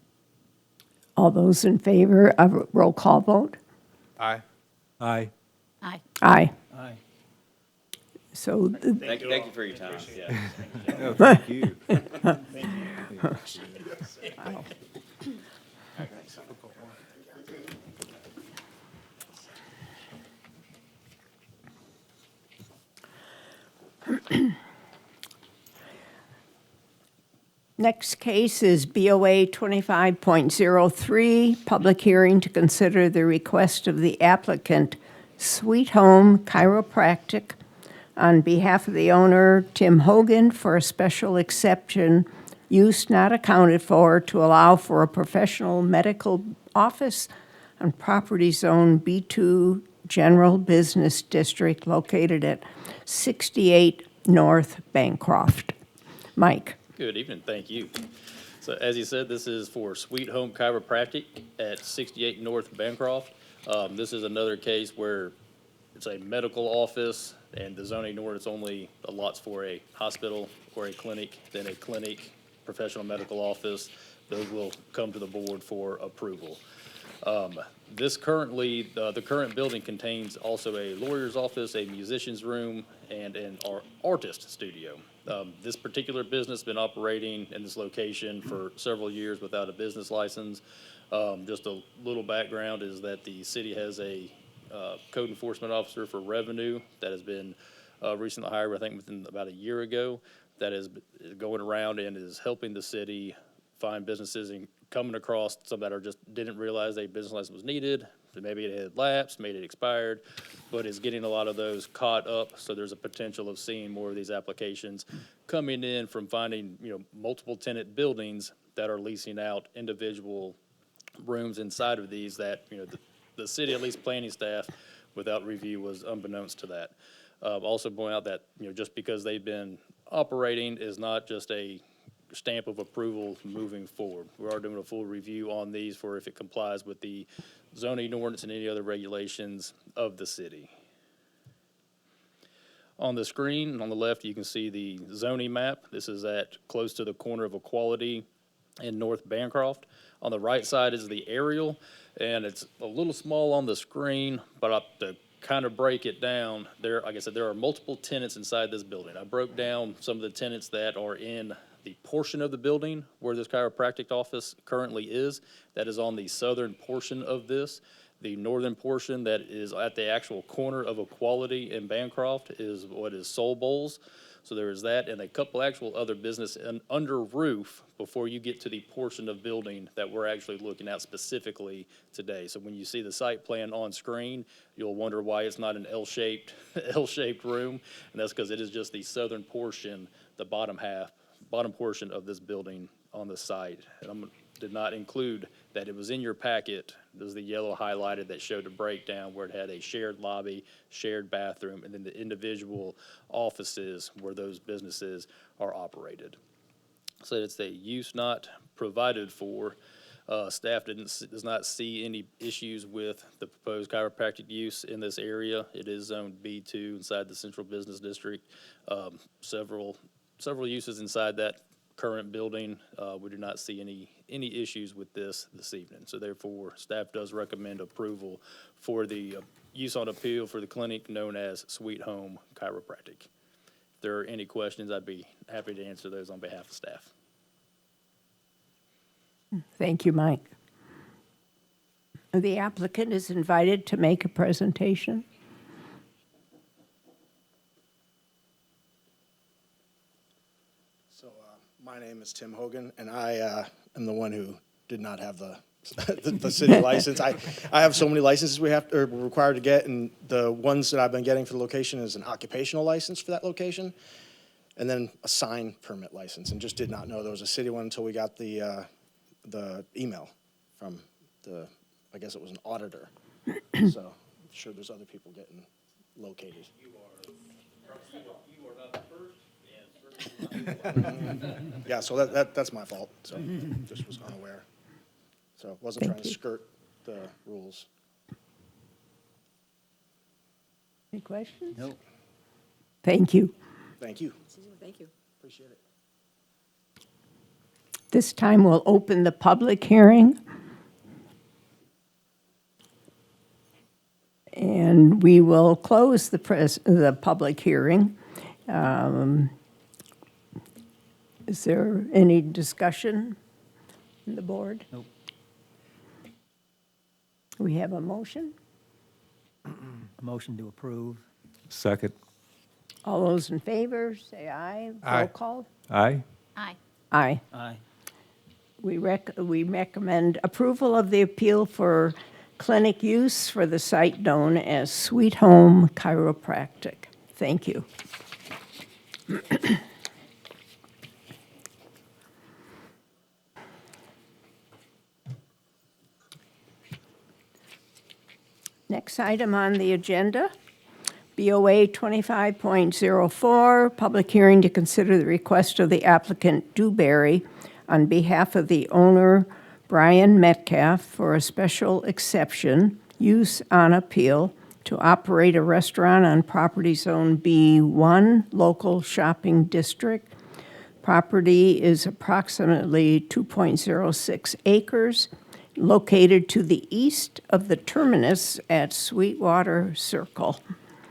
Speaker 1: All those in favor of a roll call vote?
Speaker 2: Aye.
Speaker 3: Aye.
Speaker 4: Aye.
Speaker 1: Aye.
Speaker 10: Aye.
Speaker 1: So
Speaker 14: Thank you for your time, yeah.
Speaker 3: No, thank you.
Speaker 1: next case is BOA 25.03, public hearing to consider the request of the applicant, Sweet Home Chiropractic, on behalf of the owner, Tim Hogan, for a special exception, use not accounted for, to allow for a professional medical office on property zone B2 General Business District located at 68 North Bancroft. Mike.
Speaker 6: Good evening, thank you. So as you said, this is for Sweet Home Chiropractic at 68 North Bancroft. This is another case where it's a medical office and the zoning ordinance only allots for a hospital or a clinic, then a clinic, professional medical office. Those will come to the board for approval. This currently, the current building contains also a lawyer's office, a musician's room, and an artist studio. This particular business has been operating in this location for several years without a business license. Just a little background is that the city has a code enforcement officer for revenue that has been recently hired, I think within about a year ago, that is going around and is helping the city find businesses and coming across some that are just didn't realize a business license was needed. Maybe it had lapsed, maybe it expired, but is getting a lot of those caught up. So there's a potential of seeing more of these applications coming in from finding, multiple tenant buildings that are leasing out individual rooms inside of these that, the city, at least planning staff, without review was unbeknownst to that. Also point out that, just because they've been operating is not just a stamp of approval moving forward. We are doing a full review on these for if it complies with the zoning ordinance and any other regulations of the city. On the screen, on the left, you can see the zoning map. This is at close to the corner of Equality in North Bancroft. On the right side is the aerial, and it's a little small on the screen, but to kind of break it down, like I said, there are multiple tenants inside this building. I broke down some of the tenants that are in the portion of the building where this chiropractic office currently is. That is on the southern portion of this. The northern portion that is at the actual corner of Equality and Bancroft is what is Soul Bowls. So there is that and a couple actual other business under roof before you get to the portion of building that we're actually looking at specifically today. So when you see the site plan on screen, you'll wonder why it's not an L-shaped room. And that's because it is just the southern portion, the bottom portion of this building on the site. And I did not include that it was in your packet. There's the yellow highlighted that showed a breakdown where it had a shared lobby, shared bathroom, and then the individual offices where those businesses are operated. So it's a use not provided for. Staff does not see any issues with the proposed chiropractic use in this area. It is zoned B2 inside the Central Business District. Several uses inside that current building. We do not see any issues with this evening. So therefore, staff does recommend approval for the use on appeal for the clinic known as Sweet Home Chiropractic. If there are any questions, I'd be happy to answer those on behalf of staff.
Speaker 1: Thank you, Mike. The applicant is invited to make a presentation.
Speaker 17: My name is Tim Hogan, and I am the one who did not have the city license. I have so many licenses we're required to get, and the ones that I've been getting for the location is an occupational license for that location, and then a sign permit license, and just did not know there was a city one until we got the email from I guess it was an auditor. So I'm sure there's other people getting located. You are not the first. Yeah, so that's my fault. So just was unaware. So wasn't trying to skirt the rules.
Speaker 1: Any questions?
Speaker 10: Nope.
Speaker 1: Thank you.
Speaker 17: Thank you.
Speaker 10: Thank you.
Speaker 17: Appreciate it.
Speaker 1: This time we'll open the public hearing. And we will close the public hearing. Is there any discussion in the board?
Speaker 10: Nope.
Speaker 1: We have a motion.
Speaker 10: Motion to approve.
Speaker 3: Second.
Speaker 1: All those in favor, say aye.
Speaker 3: Aye.
Speaker 1: Roll call.
Speaker 3: Aye.
Speaker 4: Aye.
Speaker 1: Aye.
Speaker 10: Aye.
Speaker 1: We recommend approval of the appeal for clinic use for the site known as Sweet Home Chiropractic. Thank you. Next item on the agenda, BOA 25.04, public hearing to consider the request of the applicant Dewberry on behalf of the owner Brian Metcalf for a special exception, use on appeal, to operate a restaurant on property zone B1, local shopping district. Property is approximately 2.06 acres, located to the east of the terminus at Sweetwater Circle.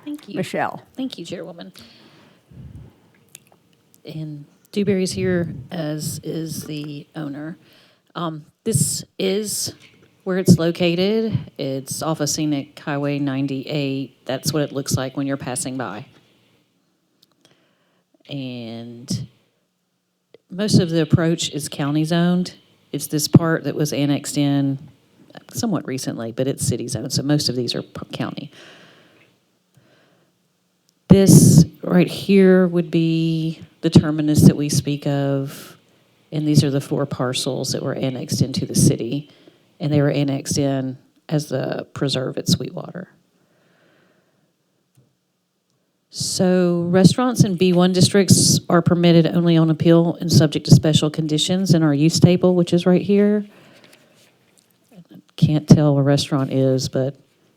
Speaker 5: Thank you.
Speaker 1: Michelle.
Speaker 5: Thank you, Chairwoman. And Dewberry's here, as is the owner. This is where it's located. It's off of Scenic Highway 98. That's what it looks like when you're passing by. And most of the approach is county zoned. It's this part that was annexed in somewhat recently, but it's city zoned, so most of these are county. This right here would be the terminus that we speak of, and these are the 4 parcels that were annexed into the city, and they were annexed in as the preserve at Sweetwater. So restaurants in B1 districts are permitted only on appeal and subject to special conditions in our use table, which is right here. Can't tell what a restaurant is, but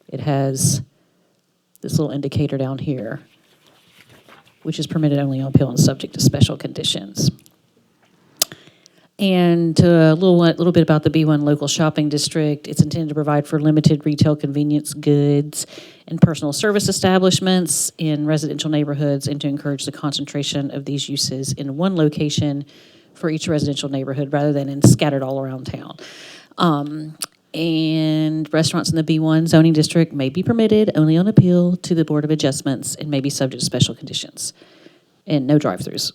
Speaker 5: it has this little indicator down here, which is permitted only on appeal and subject to special conditions. And a little bit about the B1 local shopping district. It's intended to provide for limited retail convenience goods and personal service establishments in residential neighborhoods, and to encourage the concentration of these uses in one location for each residential neighborhood rather than scattered all around town. And restaurants in the B1 zoning district may be permitted only on appeal to the Board of Adjustments and may be subject to special conditions. And no drive-throughs,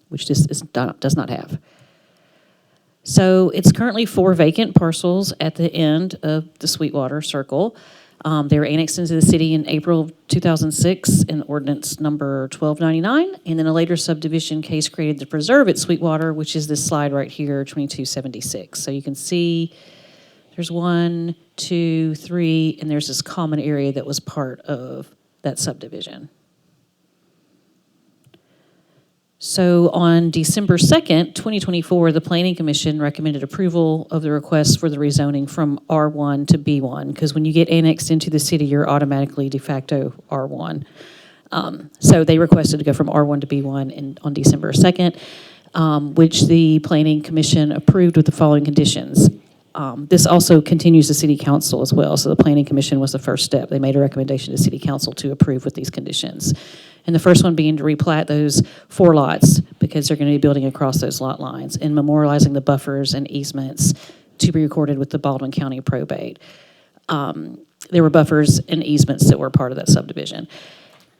Speaker 5: which this does not have. So it's currently 4 vacant parcels at the end of the Sweetwater Circle. They were annexed into the city in April of 2006 in ordinance number 1299, and then a later subdivision case created the preserve at Sweetwater, which is this slide right here, 2276. So you can see there's 1, 2, 3, and there's this common area that was part of that subdivision. So on December 2nd, 2024, the Planning Commission recommended approval of the request for the rezoning from R1 to B1, because when you get annexed into the city, you're automatically de facto R1. So they requested to go from R1 to B1 on December 2nd, which the Planning Commission approved with the following conditions. This also continues to City Council as well, so the Planning Commission was the first step. They made a recommendation to City Council to approve with these conditions. And the first one being to replat those 4 lots, because they're going to be building across those lot lines, and memorializing the buffers and easements to be recorded with the Baldwin County probate. There were buffers and easements that were part of that subdivision.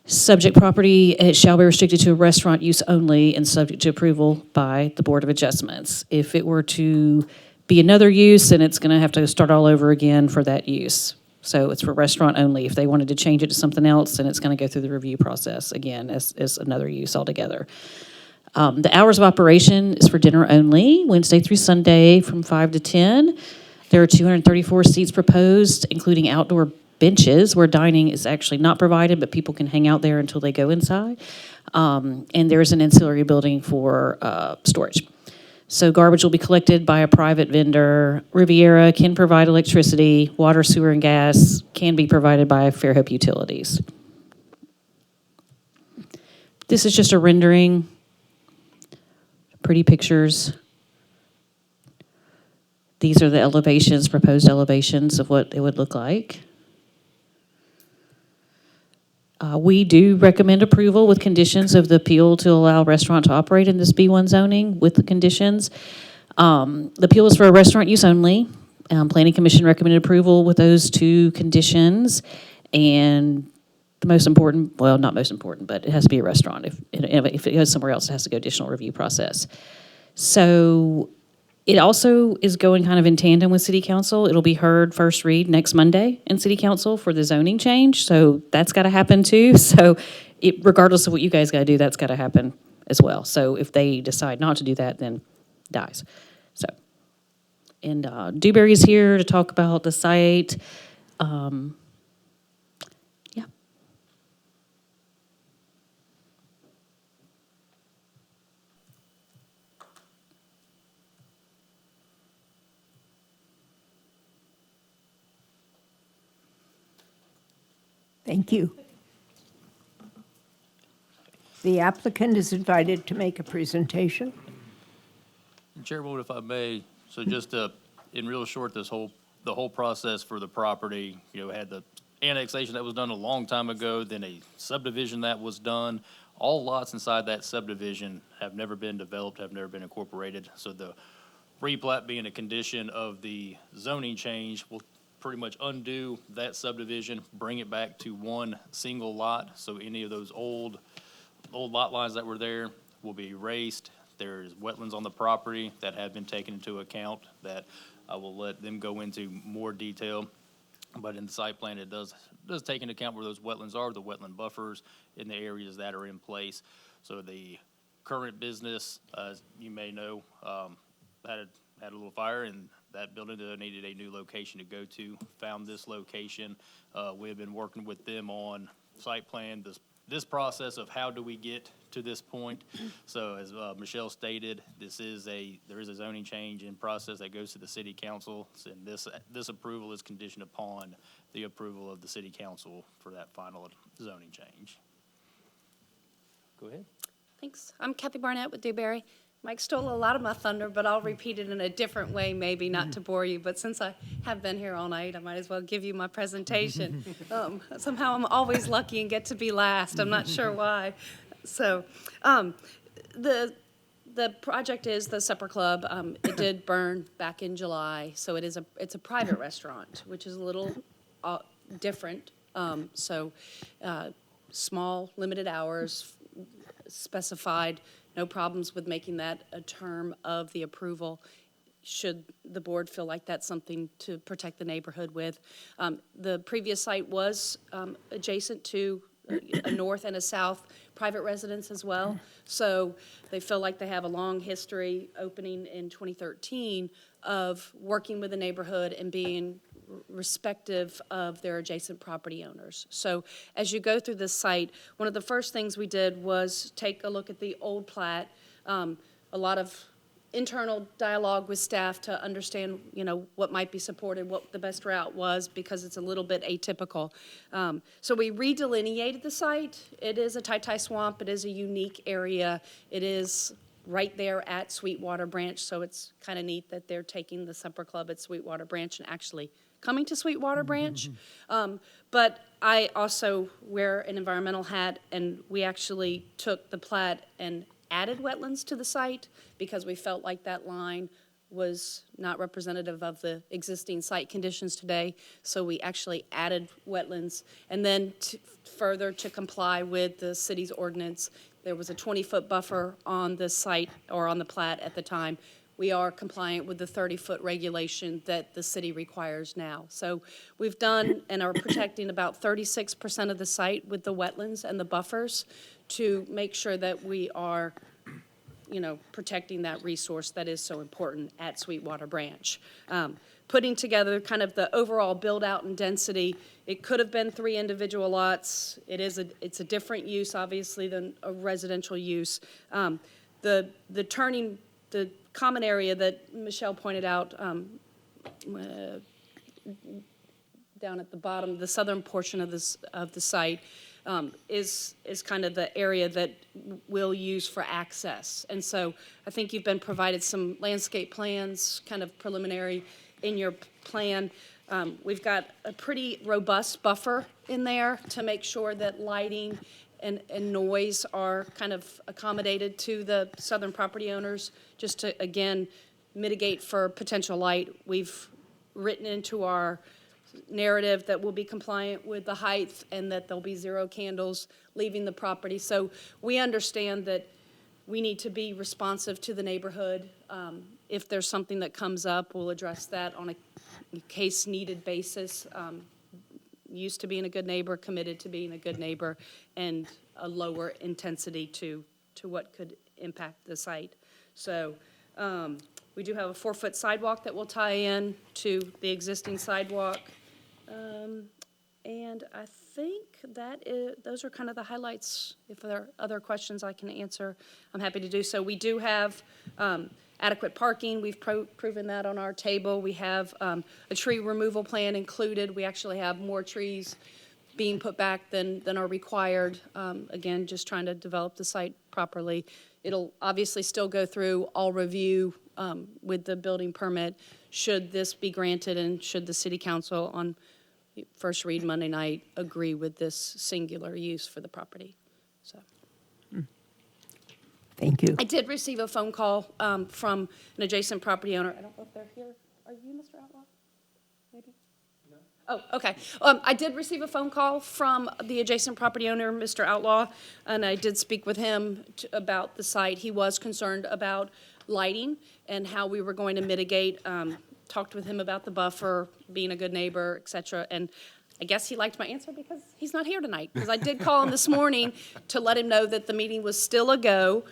Speaker 5: Subject property, it shall be restricted to a restaurant use only and subject to approval by the Board of Adjustments. If it were to be another use, then it's going to have to start all over again for that use. So it's for restaurant only. If they wanted to change it to something else, then it's going to go through the review process again as another use altogether. The hours of operation is for dinner only, Wednesday through Sunday from 5 to 10. There are 234 seats proposed, including outdoor benches where dining is actually not provided, but people can hang out there until they go inside. And there's an ancillary building for storage. So garbage will be collected by a private vendor. Riviera can provide electricity. Water, sewer, and gas can be provided by Fairhope Utilities. This is just a rendering. Pretty pictures. These are the elevations, proposed elevations of what it would look like. We do recommend approval with conditions of the appeal to allow restaurant to operate in this B1 zoning with the conditions. The appeal is for a restaurant use only. Planning Commission recommended approval with those 2 conditions. And the most important, well, not most important, but it has to be a restaurant. If it goes somewhere else, it has to go additional review process. So it also is going kind of in tandem with City Council. It'll be heard first read next Monday in City Council for the zoning change. So that's got to happen too. So regardless of what you guys got to do, that's got to happen as well. So if they decide not to do that, then dies. So, and Dewberry's here to talk about the site. Yeah.
Speaker 1: Thank you. The applicant is invited to make a presentation.
Speaker 6: Chairwoman, if I may, so just in real short, the whole process for the property, had the annexation that was done a long time ago, then a subdivision that was done. All lots inside that subdivision have never been developed, have never been incorporated. So the replat being a condition of the zoning change will pretty much undo that subdivision, bring it back to one single lot. So any of those old lot lines that were there will be erased. There's wetlands on the property that have been taken into account that I will let them go into more detail. But in the site plan, it does take into account where those wetlands are, the wetland buffers in the areas that are in place. So the current business, as you may know, had a little fire, and that building needed a new location to go to. Found this location. We have been working with them on site plan, this process of how do we get to this point. So as Michelle stated, there is a zoning change in process that goes to the city council, and this approval is conditioned upon the approval of the city council for that final zoning change. Go ahead.
Speaker 18: Thanks. I'm Kathy Barnett with Dewberry. Mike stole a lot of my thunder, but I'll repeat it in a different way, maybe not to bore you. But since I have been here all night, I might as well give you my presentation. Somehow I'm always lucky and get to be last. I'm not sure why. So the project is the Supper Club. It did burn back in July, so it's a private restaurant, which is a little different. Small, limited hours, specified. No problems with making that a term of the approval, should the board feel like that's something to protect the neighborhood with. The previous site was adjacent to a north and a south private residence as well. So they feel like they have a long history, opening in 2013, of working with the neighborhood and being respective of their adjacent property owners. So as you go through this site, one of the first things we did was take a look at the old plat, a lot of internal dialogue with staff to understand, what might be supported, what the best route was, because it's a little bit atypical. So we redelineated the site. It is a Tai swamp. It is a unique area. It is right there at Sweetwater Branch, so it's kind of neat that they're taking the Supper Club at Sweetwater Branch and actually coming to Sweetwater Branch. But I also wear an environmental hat, and we actually took the plat and added wetlands to the site because we felt like that line was not representative of the existing site conditions today. So we actually added wetlands. And then further to comply with the city's ordinance, there was a 20-foot buffer on the site, or on the plat at the time. We are compliant with the 30-foot regulation that the city requires now. So we've done and are protecting about 36% of the site with the wetlands and the buffers to make sure that we are, protecting that resource that is so important at Sweetwater Branch. Putting together kind of the overall build-out and density, it could have been 3 individual lots. It's a different use, obviously, than a residential use. The common area that Michelle pointed out down at the bottom, the southern portion of the site, is kind of the area that we'll use for access. And so I think you've been provided some landscape plans, kind of preliminary in your plan. We've got a pretty robust buffer in there to make sure that lighting and noise are kind of accommodated to the southern property owners, just to, again, mitigate for potential light. We've written into our narrative that we'll be compliant with the height and that there'll be 0 candles leaving the property. So we understand that we need to be responsive to the neighborhood. If there's something that comes up, we'll address that on a case-needed basis. Used to being a good neighbor, committed to being a good neighbor, and a lower intensity to what could impact the site. So we do have a 4-foot sidewalk that will tie in to the existing sidewalk. And I think those are kind of the highlights. If there are other questions I can answer, I'm happy to do so. We do have adequate parking. We've proven that on our table. We have a tree removal plan included. We actually have more trees being put back than are required. Again, just trying to develop the site properly. It'll obviously still go through all review with the building permit should this be granted, and should the city council on first read Monday night, agree with this singular use for the property, so.
Speaker 1: Thank you.
Speaker 18: I did receive a phone call from an adjacent property owner. I don't know if they're here. Are you Mr. Outlaw? Maybe? No. Oh, okay. I did receive a phone call from the adjacent property owner, Mr. Outlaw, and I did speak with him about the site. He was concerned about lighting and how we were going to mitigate. Talked with him about the buffer, being a good neighbor, et cetera, and I guess he liked my answer because he's not here tonight. Because I did call him this morning to let him know that the meeting was still a go,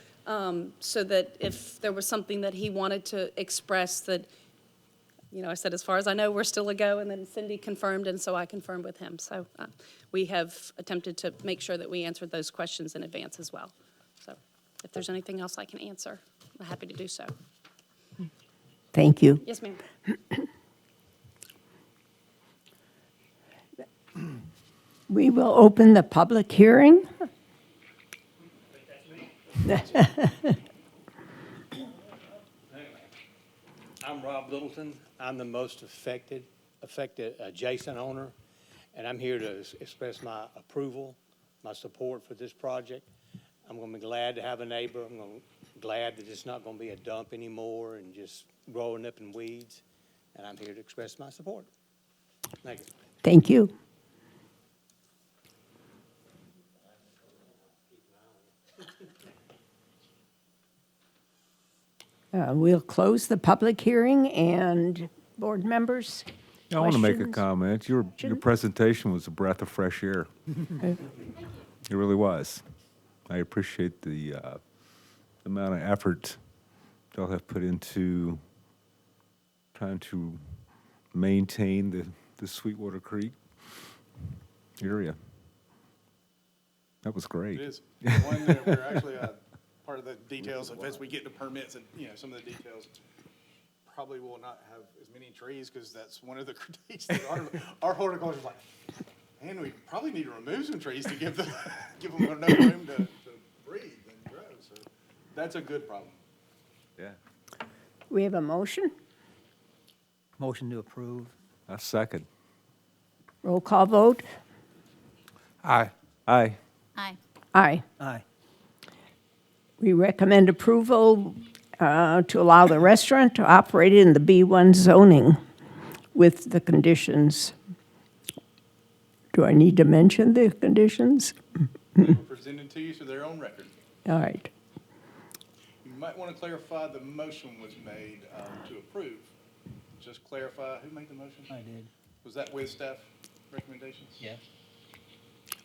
Speaker 18: so that if there was something that he wanted to express that, I said, as far as I know, we're still a go, and then Cindy confirmed, and so I confirmed with him. So we have attempted to make sure that we answered those questions in advance as well. So if there's anything else I can answer, I'm happy to do so.
Speaker 1: Thank you.
Speaker 18: Yes, ma'am.
Speaker 1: We will open the public hearing.
Speaker 19: I'm Rob Littleton. I'm the most affected adjacent owner, and I'm here to express my approval, my support for this project. I'm going to be glad to have a neighbor. Glad that it's not going to be a dump anymore and just growing up in weeds, and I'm here to express my support. Thank you.
Speaker 1: Thank you. We'll close the public hearing, and board members,
Speaker 3: I want to make a
Speaker 1: questions?
Speaker 3: comment. Your presentation was a breath of fresh air. It really was. I appreciate the amount of effort y'all have put into trying to maintain the Sweetwater Creek area. That was great.
Speaker 17: It is. One that we're actually, part of the details of as we get to permits and, some of the details, probably will not have as many trees, because that's one of the critiques that our horticulture's like, man, we probably need to remove some trees to give them enough room to breathe and grow. So that's a good problem.
Speaker 3: Yeah.
Speaker 1: We have a motion.
Speaker 10: Motion to approve.
Speaker 3: A second.
Speaker 1: Roll call vote.
Speaker 3: Aye. Aye.
Speaker 4: Aye.
Speaker 1: Aye.
Speaker 10: Aye.
Speaker 1: We recommend approval to allow the restaurant to operate in the B1 zoning with the conditions. Do I need to mention the conditions?
Speaker 7: They were presented to you, so they're on record.
Speaker 1: All right.
Speaker 7: You might want to clarify the motion was made to approve. Just clarify, who made the motion?
Speaker 10: I did.
Speaker 7: Was that with staff recommendations?
Speaker 10: Yes.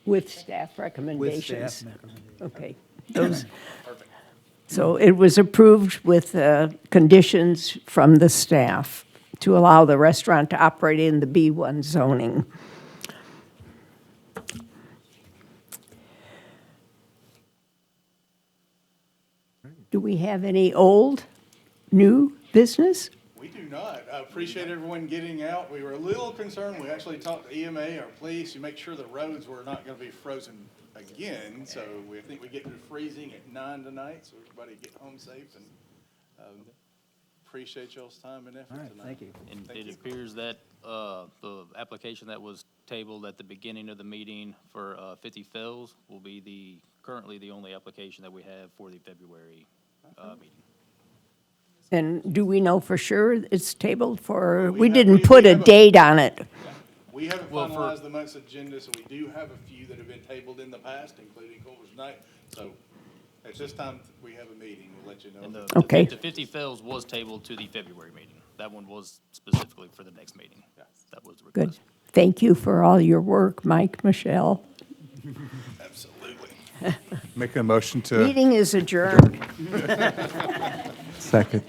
Speaker 1: With staff recommendations.
Speaker 10: With staff recommendations.
Speaker 1: Okay. Those.
Speaker 7: Perfect.
Speaker 1: So it was approved with conditions from the staff to allow the restaurant to operate in the B1 zoning. Do we have any old, new business?
Speaker 7: We do not. I appreciate everyone getting out. We were a little concerned. We actually talked to EMA, our police, to make sure the roads were not going to be frozen again. So we think we get through freezing at 9 tonight, so everybody get home safe. And appreciate y'all's time and effort
Speaker 10: All right,
Speaker 7: tonight.
Speaker 10: thank you.
Speaker 6: And it appears that the application that was tabled at the beginning of the meeting for 50 Fells will be currently the only application that we have for the February meeting.
Speaker 1: And do we know for sure it's tabled for,
Speaker 7: We
Speaker 1: we
Speaker 7: have-
Speaker 1: didn't
Speaker 7: we
Speaker 1: put a
Speaker 7: have a-
Speaker 1: date on it.
Speaker 7: We haven't
Speaker 6: Well, for-
Speaker 7: finalized the month's agenda, so we do have a few that have been tabled in the past, including Culver's Night. So at this time, we have a meeting. We'll let you know.
Speaker 6: And
Speaker 1: Okay.
Speaker 6: the 50 Fells was tabled to the February meeting. That one was specifically for the next meeting. That was the
Speaker 1: Good.
Speaker 6: request.
Speaker 1: Thank you for all your work, Mike, Michelle.
Speaker 7: Absolutely.
Speaker 2: Make a motion to.
Speaker 1: Meeting is adjourned.
Speaker 3: Second.